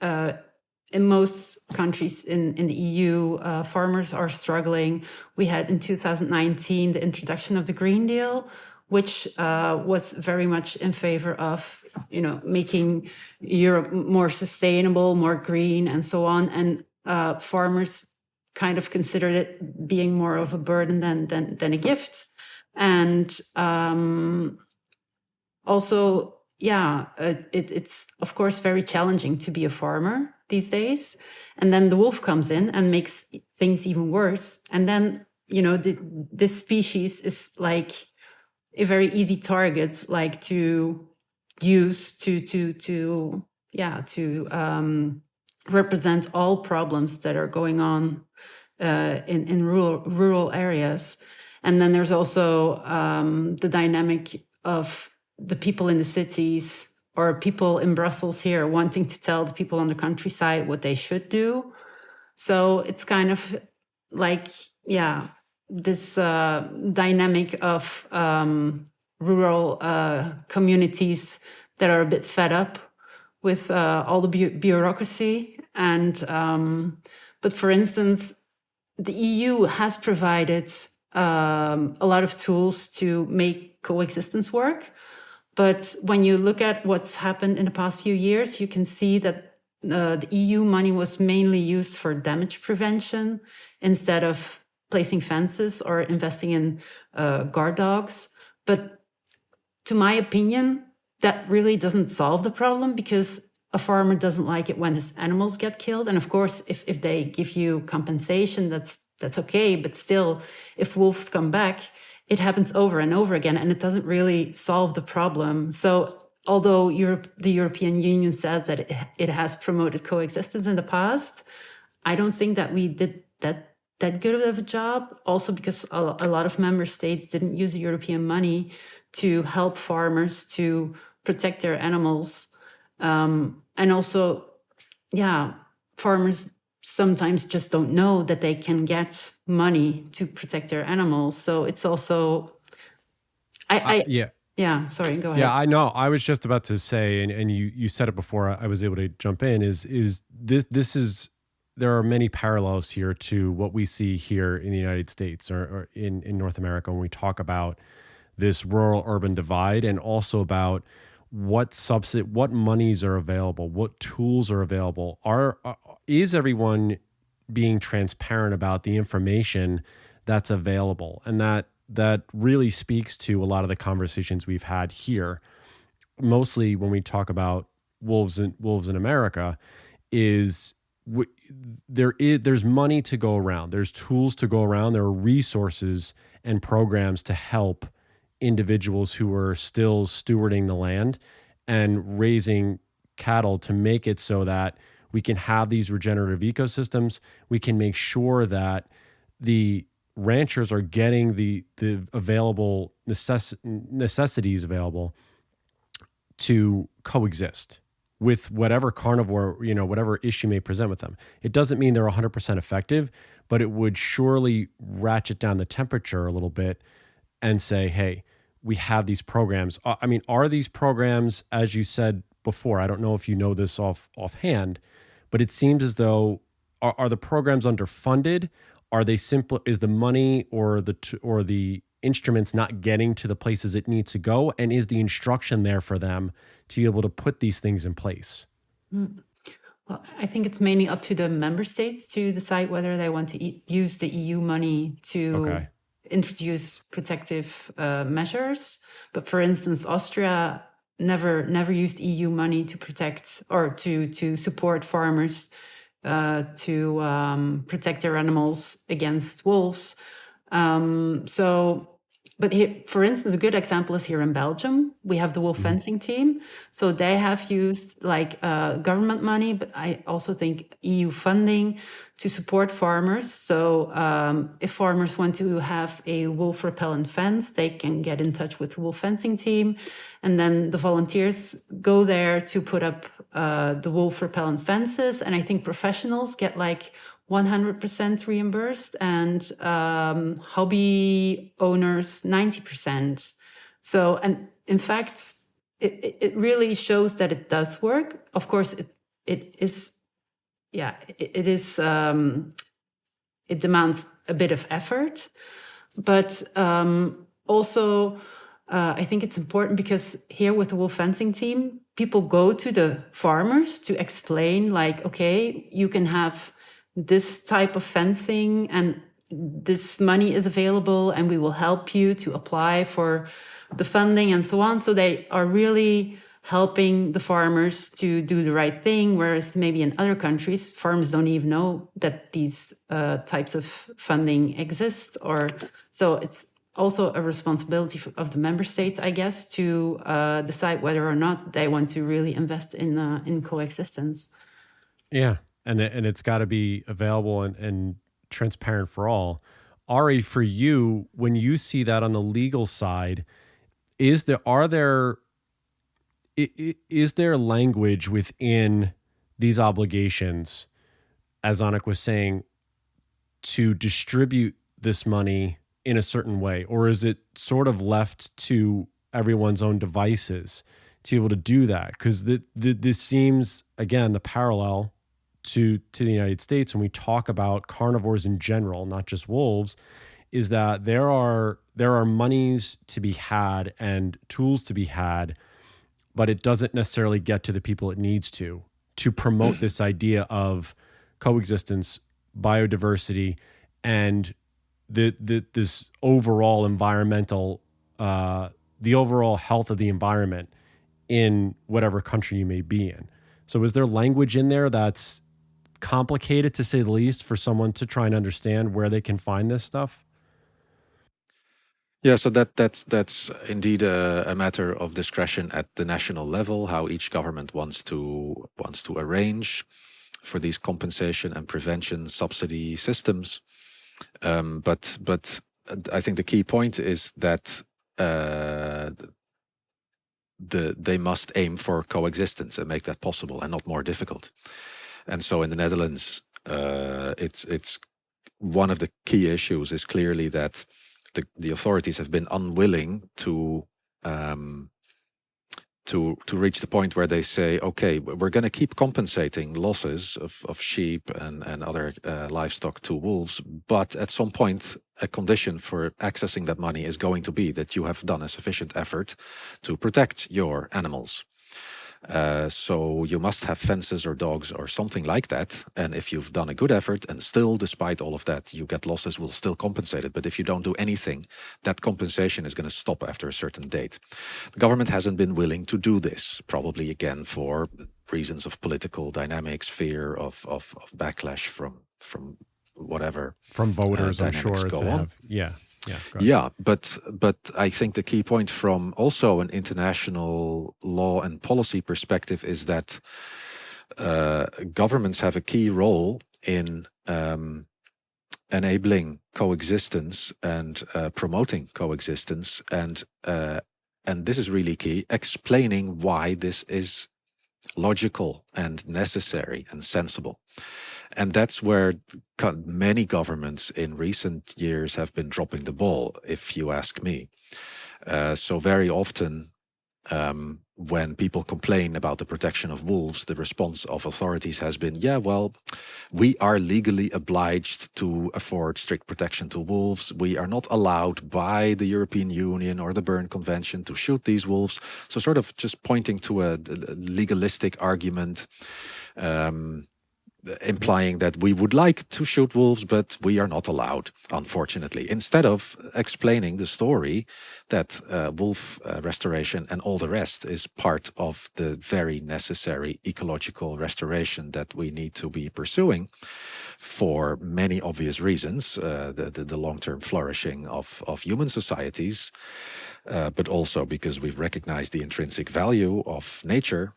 S4: in most countries in the EU, farmers are struggling. We had in 2019 the introduction of the Green Deal, which was very much in favor of making Europe more sustainable, more green, and so on. And farmers kind of considered it being more of a burden than a gift. And also, yeah, it's of course very challenging to be a farmer these days. And then the wolf comes in and makes things even worse. And then, this species is like a very easy target, like to use to represent all problems that are going on in rural areas. And then there's also the dynamic of the people in the cities or people in Brussels here wanting to tell the people on the countryside what they should do. So it's kind of like, yeah, this dynamic of rural communities that are a bit fed up with all the bureaucracy. And but for instance, the EU has provided a lot of tools to make coexistence work. But when you look at what's happened in the past few years, you can see that the EU money was mainly used for damage prevention instead of placing fences or investing in guard dogs. But to my opinion, that really doesn't solve the problem, because a farmer doesn't like it when his animals get killed. And of course, if they give you compensation, that's okay. But still, if wolves come back, it happens over and over again, and it doesn't really solve the problem. So although the European Union says that it has promoted coexistence in the past, I don't think that we did that good of a job. Also because a lot of member states didn't use the European money to help farmers to protect their animals. And also, yeah, farmers sometimes just don't know that they can get money to protect their animals. So it's also, yeah, sorry, go ahead.
S2: Yeah, I know. I was just about to say, and you said it before I was able to jump in, is there are many parallels here to what we see here in the United States or in North America when we talk about this rural-urban divide, and also about what monies are available, what tools are available. Is everyone being transparent about the information that's available? And that really speaks to a lot of the conversations we've had here, mostly when we talk about wolves in America, is there's money to go around. There's tools to go around. There are resources and programs to help individuals who are still stewarding the land and raising cattle to make it so that we can have these regenerative ecosystems. We can make sure that the ranchers are getting the available necessities available to coexist with whatever carnivore, whatever issue may present with them. It doesn't mean they're 100% effective, but it would surely ratchet down the temperature a little bit and say, hey, we have these programs. I mean, are these programs, as you said before, I don't know if you know this offhand, but it seems as though, are the programs underfunded? Are they simple? Is the money or the instruments not getting to the places it needs to go? And is the instruction there for them to be able to put these things in place?
S4: Well, I think it's mainly up to the member states to decide whether they want to use the EU money to introduce protective measures. But for instance, Austria never used EU money to protect or to support farmers to protect their animals against wolves. But here, for instance, a good example is here in Belgium. We have the wolf fencing team. So they have used government money, but I also think EU funding to support farmers. So if farmers want to have a wolf repellent fence, they can get in touch with the wolf fencing team. And then the volunteers go there to put up the wolf repellent fences. And I think professionals get 100% reimbursed and hobby owners 90%. So, and in fact, it really shows that it does work. Of course, it demands a bit of effort, but also I think it's important because here with the wolf fencing team, people go to the farmers to explain okay, you can have this type of fencing and this money is available and we will help you to apply for the funding and so on. So they are really helping the farmers to do the right thing, whereas maybe in other countries, farmers don't even know that these types of funding exist. So it's also a responsibility of the member states, I guess, to decide whether or not they want to really invest in coexistence.
S2: Yeah. And it's got to be available and transparent for all. Arie, for you, when you see that on the legal side, is there language within these obligations, as Annick was saying, to distribute this money in a certain way? Or is it sort of left to everyone's own devices to be able to do that? Because this seems, again, the parallel to the United States when we talk about carnivores in general, not just wolves, is that there are monies to be had and tools to be had, but it doesn't necessarily get to the people it needs to promote this idea of coexistence, biodiversity, and this overall environmental, the overall health of the environment in whatever country you may be in. So is there language in there that's complicated, to say the least, for someone to try and understand where they can find this stuff?
S3: Yeah, so that's indeed a matter of discretion at the national level, how each government wants to arrange for these compensation and prevention subsidy systems. But I think the key point is that they must aim for coexistence and make that possible and not more difficult. And so in the Netherlands, it's one of the key issues is clearly that the authorities have been unwilling to reach the point where they say, okay, we're going to keep compensating losses of sheep and other livestock to wolves, but at some point, a condition for accessing that money is going to be that you have done a sufficient effort to protect your animals. So you must have fences or dogs or something like that. And if you've done a good effort and still, despite all of that, you get losses, we'll still compensate it. But if you don't do anything, that compensation is going to stop after a certain date. The government hasn't been willing to do this, probably again for reasons of political dynamics, fear of backlash from whatever
S2: From voters, I'm
S3: dynamics
S2: sure,
S3: go
S2: to
S3: on.
S2: have, yeah. Go ahead.
S3: Yeah, but I think the key point from also an international law and policy perspective is that governments have a key role in enabling coexistence and promoting coexistence, and this is really key, explaining why this is logical and necessary and sensible. And that's where many governments in recent years have been dropping the ball, if you ask me. So very often, when people complain about the protection of wolves, the response of authorities has been, yeah, well, we are legally obliged to afford strict protection to wolves. We are not allowed by the European Union or the Berne Convention to shoot these wolves. So sort of just pointing to a legalistic argument, implying that we would like to shoot wolves, but we are not allowed, unfortunately, instead of explaining the story that wolf restoration and all the rest is part of the very necessary ecological restoration that we need to be pursuing for many obvious reasons, the long-term flourishing of human societies, but also because we've recognized the intrinsic value of nature.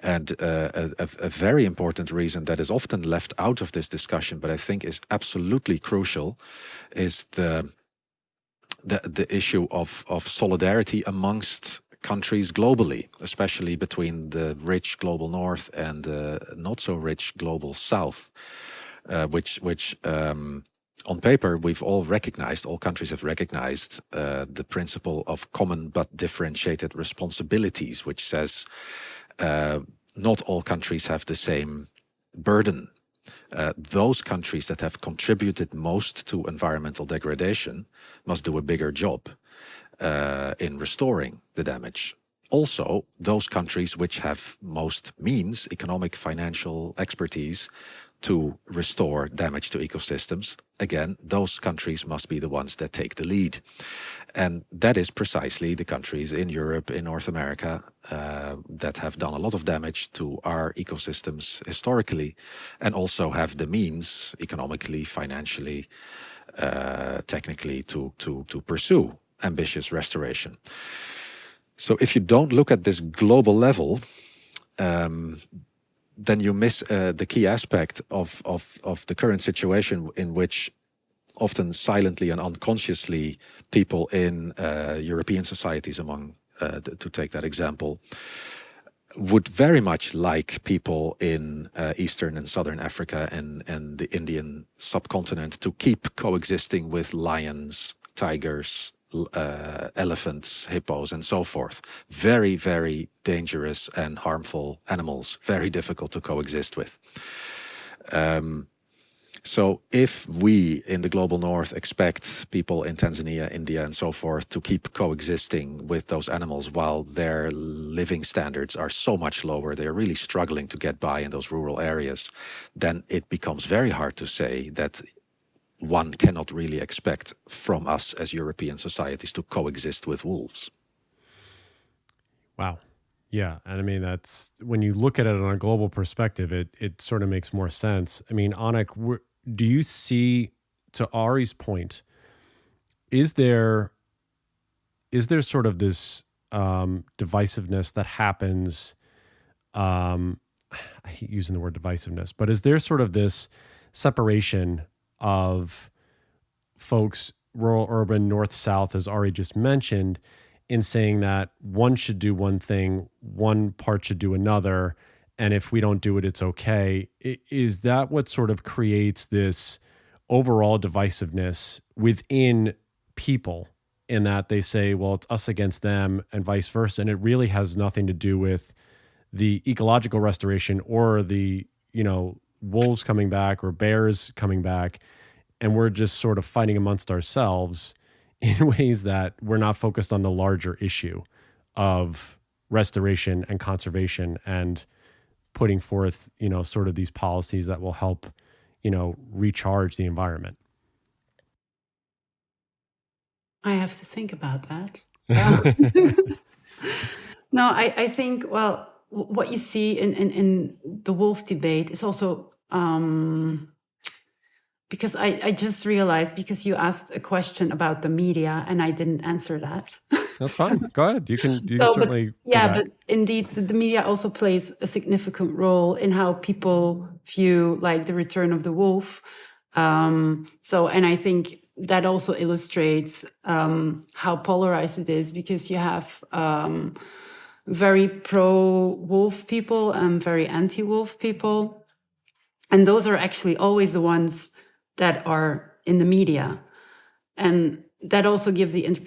S3: And a very important reason that is often left out of this discussion, but I think is absolutely crucial, is the issue of solidarity amongst countries globally, especially between the rich global north and the not so rich global south, which on paper we've all recognized, all countries have recognized the principle of common but differentiated responsibilities, which says not all countries have the same burden. Those countries that have contributed most to environmental degradation must do a bigger job in restoring the damage. Also, those countries which have most means, economic, financial expertise, to restore damage to ecosystems, again, those countries must be the ones that take the lead. And that is precisely the countries in Europe, in North America, that have done a lot of damage to our ecosystems historically, and also have the means, economically, financially, technically, to pursue ambitious restoration. So if you don't look at this global level, then you miss the key aspect of the current situation, in which often silently and unconsciously people in European societies, among to take that example, would very much like people in Eastern and Southern Africa and the Indian subcontinent to keep coexisting with lions, tigers, elephants, hippos, and so forth. Very, very dangerous and harmful animals, very difficult to coexist with. So if we in the global north expect people in Tanzania, India, and so forth to keep coexisting with those animals while their living standards are so much lower, they're really struggling to get by in those rural areas, then it becomes very hard to say that one cannot really expect from us as European societies to coexist with wolves.
S2: Wow. Yeah. And I mean, that's when you look at it on a global perspective, it sort of makes more sense. I mean, Annick, do you see, to Arie's point, is there sort of this divisiveness that happens? I hate using the word divisiveness, but is there sort of this separation of folks, rural, urban, north, south, as Arie just mentioned, in saying that one should do one thing, one part should do another, and if we don't do it, it's okay? Is that what sort of creates this overall divisiveness within people, in that they say, well, it's us against them and vice versa, and it really has nothing to do with the ecological restoration or the, wolves coming back or bears coming back, and we're just sort of fighting amongst ourselves in ways that we're not focused on the larger issue of restoration and conservation and putting forth, sort of these policies that will help, recharge the environment?
S4: I have to think about that. No, I think, well, what you see in the wolf debate is also, because I just realized, because you asked a question about the media and I didn't answer that.
S2: That's fine. Go ahead. You can
S4: So,
S2: certainly.
S4: but yeah, but indeed, the media also plays a significant role in how people view like the return of the wolf. And I think that also illustrates how polarized it is, because you have very pro-wolf people and very anti-wolf people, and those are actually always the ones that are in the media, and that also gives the image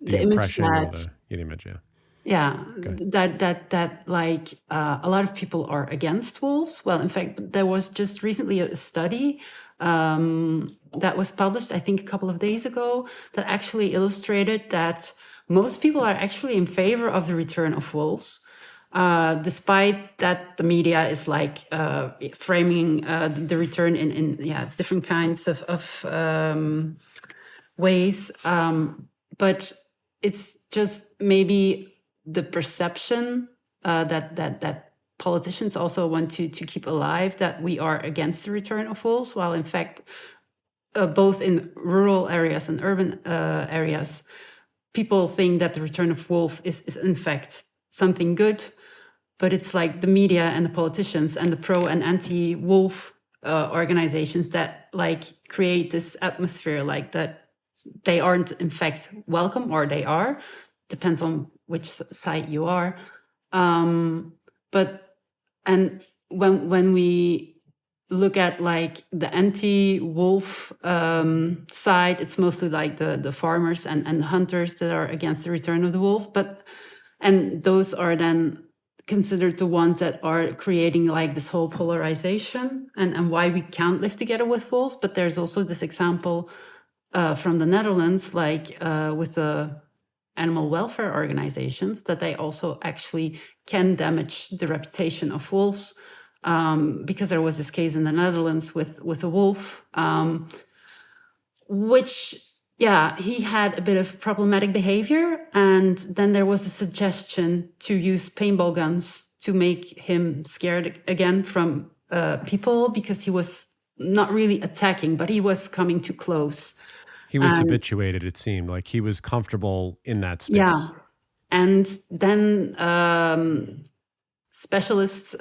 S2: impression
S4: that
S2: the image, yeah.
S4: yeah,
S2: Okay.
S4: that like a lot of people are against wolves. Well, in fact, there was just recently a study that was published, I think, a couple of days ago, that actually illustrated that most people are actually in favor of the return of wolves, despite that the media is like framing the return in different kinds of ways. But it's just maybe the perception that politicians also want to keep alive, that we are against the return of wolves, while in fact, both in rural areas and urban areas, people think that the return of wolf is in fact something good. But it's like the media and the politicians and the pro and anti-wolf organizations that like create this atmosphere like that they aren't in fact welcome, or they are, depends on which side you are. And when we look at like the anti-wolf side, it's mostly like the farmers and the hunters that are against the return of the wolf. And those are then considered the ones that are creating like this whole polarization and why we can't live together with wolves. But there's also this example from the Netherlands, like with the animal welfare organizations, that they also actually can damage the reputation of wolves, because there was this case in the Netherlands with a wolf, which, he had a bit of problematic behavior, and then there was a suggestion to use paintball guns to make him scared again from people, because he was not really attacking, but he was coming too close.
S2: He was habituated, it seemed like he was comfortable in that space.
S4: Yeah. And then specialists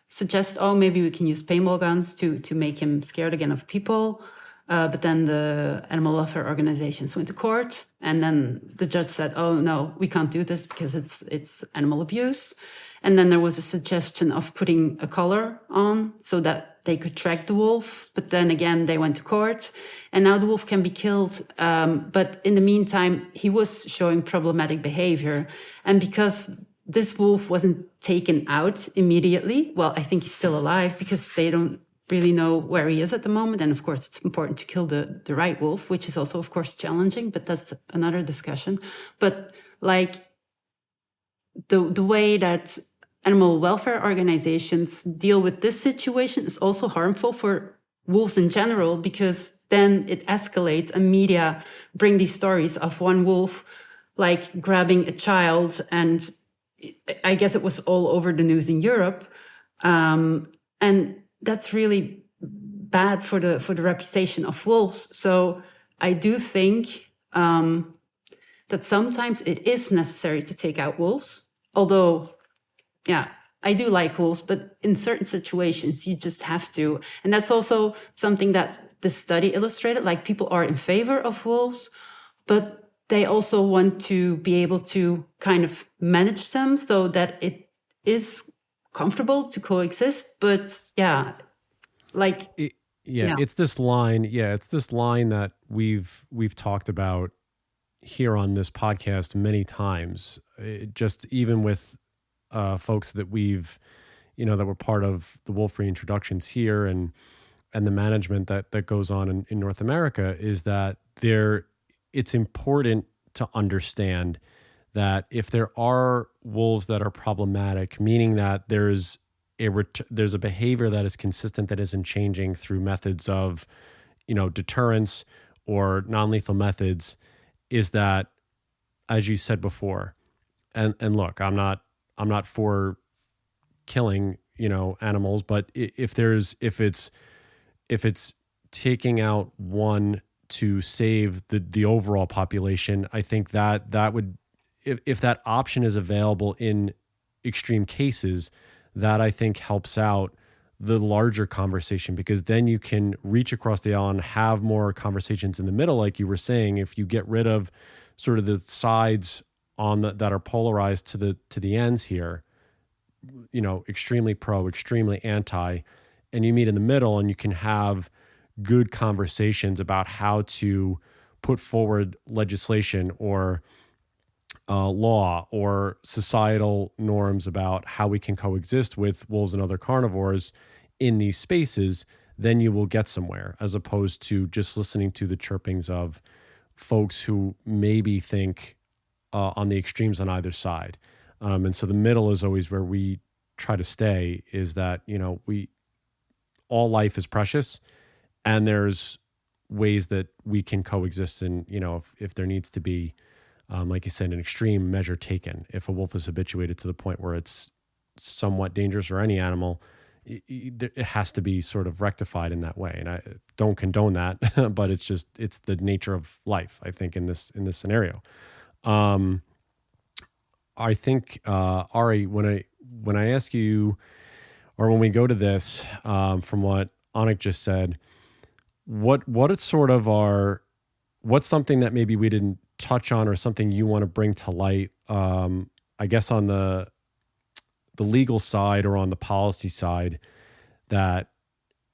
S4: suggest, maybe we can use paintball guns to make him scared again of people. But then the animal welfare organizations went to court, and then the judge said, "Oh no, we can't do this because it's animal abuse." And then there was a suggestion of putting a collar on so that they could track the wolf. But then again, they went to court, and now the wolf can be killed. But in the meantime, he was showing problematic behavior, and because this wolf wasn't taken out immediately, well, I think he's still alive because they don't really know where he is at the moment. And of course, it's important to kill the right wolf, which is also, of course, challenging, but that's another discussion. But like the way that animal welfare organizations deal with this situation is also harmful for wolves in general, because then it escalates and media bring these stories of one wolf like grabbing a child, and I guess it was all over the news in Europe. And that's really bad for the reputation of wolves. So I do think that sometimes it is necessary to take out wolves. Although, I do like wolves, but in certain situations you just have to. And that's also something that this study illustrated. Like, people are in favor of wolves, but they also want to be able to kind of manage them so that it is comfortable to coexist. But
S2: it's this line. Yeah, it's this line that we've talked about here on this podcast many times. Just even with folks that we've, that were part of the wolf reintroductions here and the management that goes on in North America, is that there it's important to understand that if there are wolves that are problematic, meaning that there's a behavior that is consistent, that isn't changing through methods of, deterrence or non-lethal methods, is that, as you said before, and look, I'm not for killing, animals, but if it's taking out one to save the overall population, I think that would, if that option is available in extreme cases, that I think helps out the larger conversation, because then you can reach across the aisle and have more conversations in the middle, like you were saying. If you get rid of sort of the sides that are polarized to the ends here, extremely pro, extremely anti, and you meet in the middle, and you can have good conversations about how to put forward legislation or law or societal norms about how we can coexist with wolves and other carnivores in these spaces, then you will get somewhere, as opposed to just listening to the chirpings of folks who maybe think on the extremes on either side. And so the middle is always where we try to stay, is that, all life is precious, and there's ways that we can coexist. And, if there needs to be, like you said, an extreme measure taken, if a wolf is habituated to the point where it's somewhat dangerous, or any animal, it has to be sort of rectified in that way. And I don't condone that, but it's the nature of life, I think, in this scenario. I think, Arie, when I ask you, or when we go to this, from what Annick just said, what is sort of what's something that maybe we didn't touch on, or something you want to bring to light, I guess on the legal side or on the policy side, that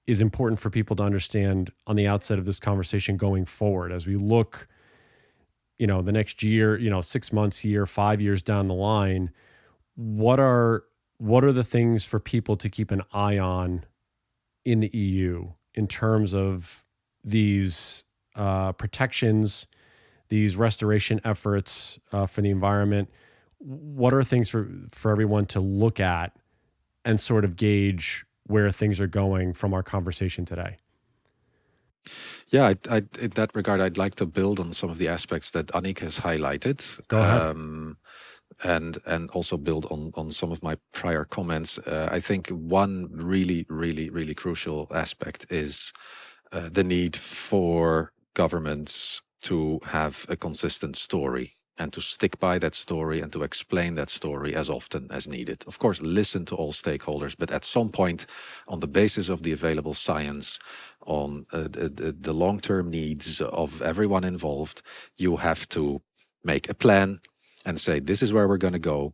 S2: is important for people to understand on the outset of this conversation going forward, as we look, the next year, 6 months, year, 5 years down the line. What are the things for people to keep an eye on in the EU in terms of these protections, these restoration efforts for the environment? What are things for everyone to look at and sort of gauge where things are going from our conversation today?
S3: Yeah, in that regard, I'd like to build on some of the aspects that Annick has highlighted.
S2: Go ahead.
S3: And also build on some of my prior comments. I think one really, really, really crucial aspect is the need for governments to have a consistent story, and to stick by that story, and to explain that story as often as needed. Of course, listen to all stakeholders, but at some point, on the basis of the available science, on the long-term needs of everyone involved, you have to make a plan and say, this is where we're going to go,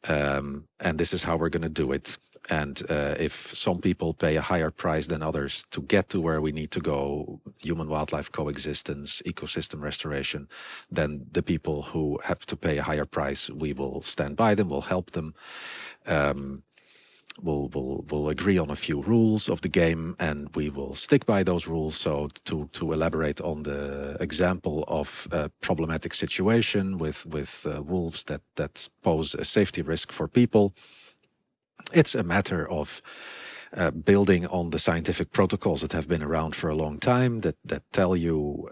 S3: and this is how we're going to do it. And if some people pay a higher price than others to get to where we need to go, human-wildlife coexistence, ecosystem restoration, then the people who have to pay a higher price, we will stand by them, we'll help them. We'll agree on a few rules of the game, and we will stick by those rules. So to elaborate on the example of a problematic situation with wolves that pose a safety risk for people, it's a matter of building on the scientific protocols that have been around for a long time, that tell you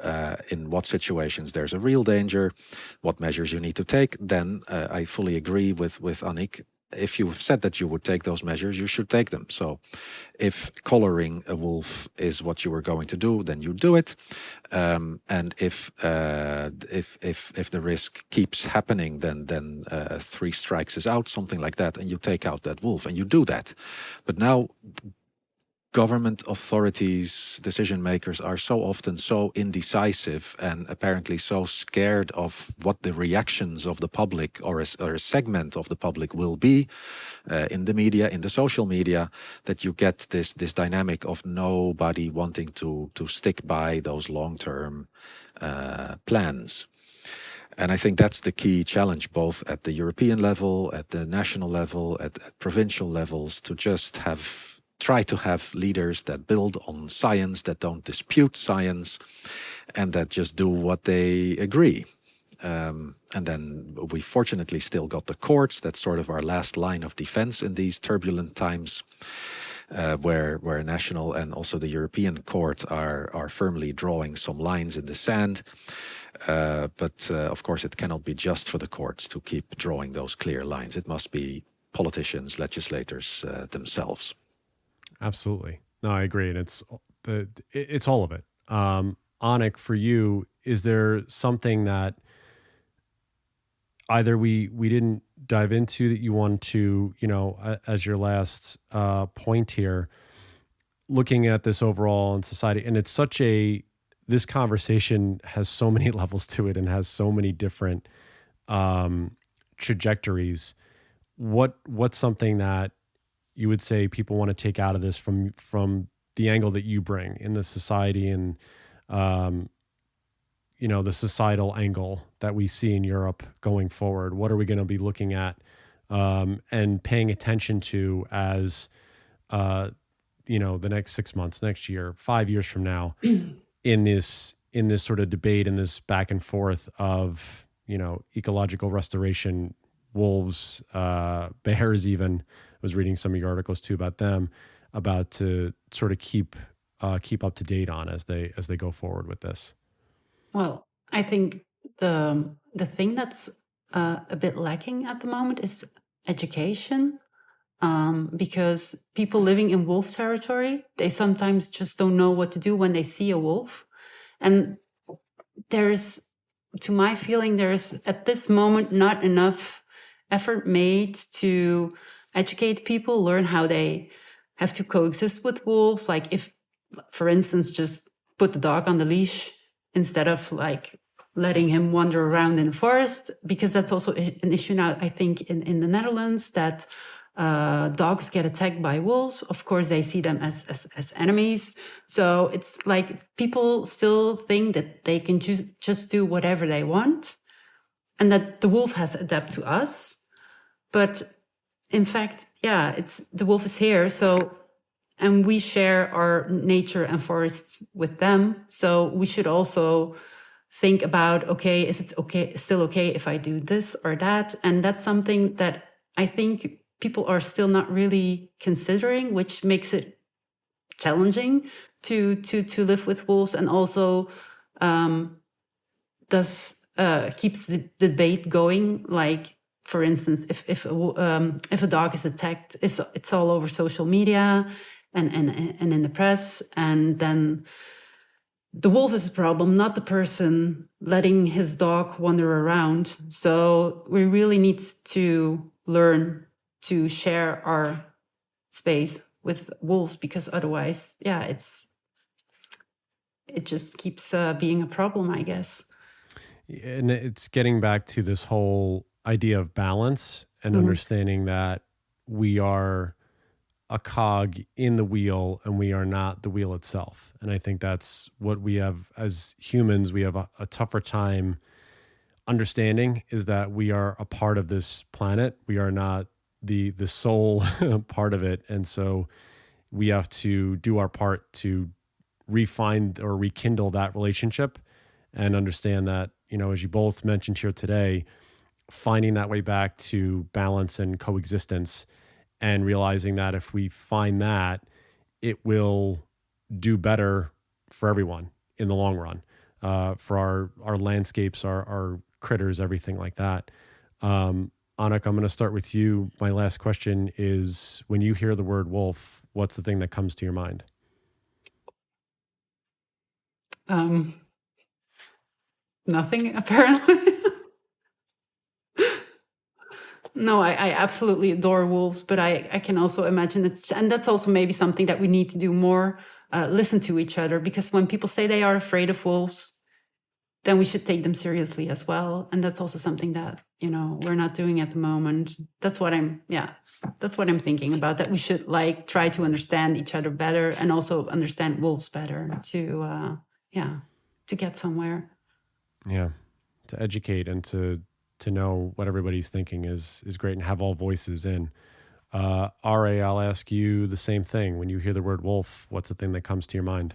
S3: in what situations there's a real danger, what measures you need to take. Then I fully agree with Annick. If you've said that you would take those measures, you should take them. So if collaring a wolf is what you were going to do, then you do it. And if the risk keeps happening, then 3 strikes is out, something like that, and you take out that wolf, and you do that. But now, government authorities, decision makers are so often so indecisive, and apparently so scared of what the reactions of the public or a segment of the public will be in the media, in the social media, that you get this dynamic of nobody wanting to stick by those long-term plans. And I think that's the key challenge, both at the European level, at the national level, at provincial levels, to just try to have leaders that build on science, that don't dispute science, and that just do what they agree. And then we fortunately still got the courts. That's sort of our last line of defense in these turbulent times, where national and also the European court are firmly drawing some lines in the sand. But of course, it cannot be just for the courts to keep drawing those clear lines. It must be politicians, legislators themselves.
S2: Absolutely. No, I agree. And it's all of it. Annick, for you, is there something that either we didn't dive into that you want to, as your last point here, looking at this overall in society, and it's this conversation has so many levels to it and has so many different trajectories. What's something that you would say people want to take out of this from the angle that you bring in the society and the societal angle that we see in Europe going forward? What are we going to be looking at and paying attention to as the next 6 months, next year, 5 years from now, in this sort of debate, in this back and forth of ecological restoration, wolves, bears? Even I was reading some of your articles too about them, about to sort of keep up to date on as they go forward with this.
S4: Well, I think the thing that's a bit lacking at the moment is education, because people living in wolf territory, they sometimes just don't know what to do when they see a wolf. And to my feeling, there's at this moment not enough effort made to educate people, learn how they have to coexist with wolves. Like if, for instance, just put the dog on the leash instead of like letting him wander around in the forest, because that's also an issue now, I think, in the Netherlands, that dogs get attacked by wolves. Of course, they see them as enemies. So it's like people still think that they can just do whatever they want and that the wolf has adapted to us. But in fact, the wolf is here. So, and we share our nature and forests with them. So we should also think about, okay, is it still okay if I do this or that? And that's something that I think people are still not really considering, which makes it challenging to live with wolves, and also keeps the debate going. Like, for instance, if a dog is attacked, it's all over social media and in the press, and then the wolf is a problem, not the person letting his dog wander around. So we really need to learn to share our space with wolves, because otherwise, it just keeps being a problem, I guess.
S2: And it's getting back to this whole idea of balance and understanding that we are a cog in the wheel and we are not the wheel itself. And I think that's what we have as humans. We have a tougher time understanding, is that we are a part of this planet. We are not the sole part of it. And so we have to do our part to refine or rekindle that relationship and understand that, as you both mentioned here today, finding that way back to balance and coexistence, and realizing that if we find that, it will do better for everyone in the long run, for our landscapes, our critters, everything like that. Annick, I'm going to start with you. My last question is, when you hear the word wolf, what's the thing that comes to your mind?
S4: Nothing, apparently. No, I absolutely adore wolves, but I can also imagine and that's also maybe something that we need to do more, listen to each other, because when people say they are afraid of wolves, then we should take them seriously as well. And that's also something that, we're not doing at the moment. That's what I'm thinking about, that we should try to understand each other better, and also understand wolves better to get somewhere.
S2: Yeah. To educate and to know what everybody's thinking is great, and have all voices in. Arie, I'll ask you the same thing. When you hear the word wolf, what's the thing that comes to your mind?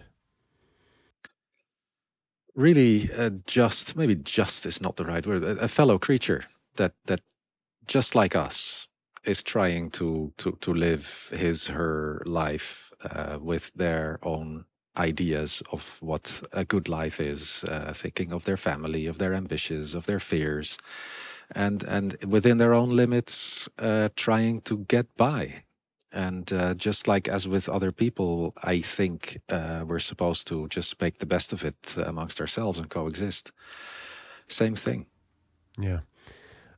S3: really just, maybe just is not the right word, a fellow creature that just like us is trying to live her life with their own ideas of what a good life is, thinking of their family, of their ambitions, of their fears, and within their own limits, trying to get by. And just like as with other people, I think we're supposed to just make the best of it amongst ourselves and coexist. Same thing.
S2: Yeah.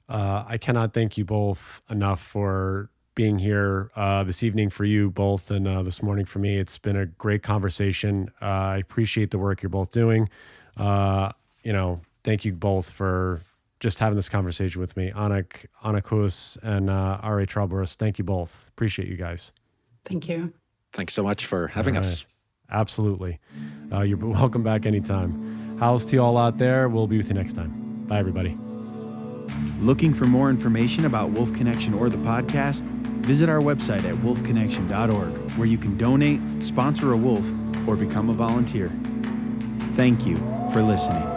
S2: I cannot thank you both enough for being here this evening for you both and this morning for me. It's been a great conversation. I appreciate the work you're both doing. Thank you both for just having this conversation with me. Annick Hus and Arie Trouwborst, thank you both. Appreciate you guys.
S4: Thank you.
S3: Thanks so much for having us.
S2: Absolutely. You're welcome back anytime. How's to you all out there? We'll be with you next time. Bye, everybody.
S6: Looking for more information about Wolf Connection or the podcast? Visit our website at wolfconnection.org, where you can donate, sponsor a wolf, or become a volunteer. Thank you for listening.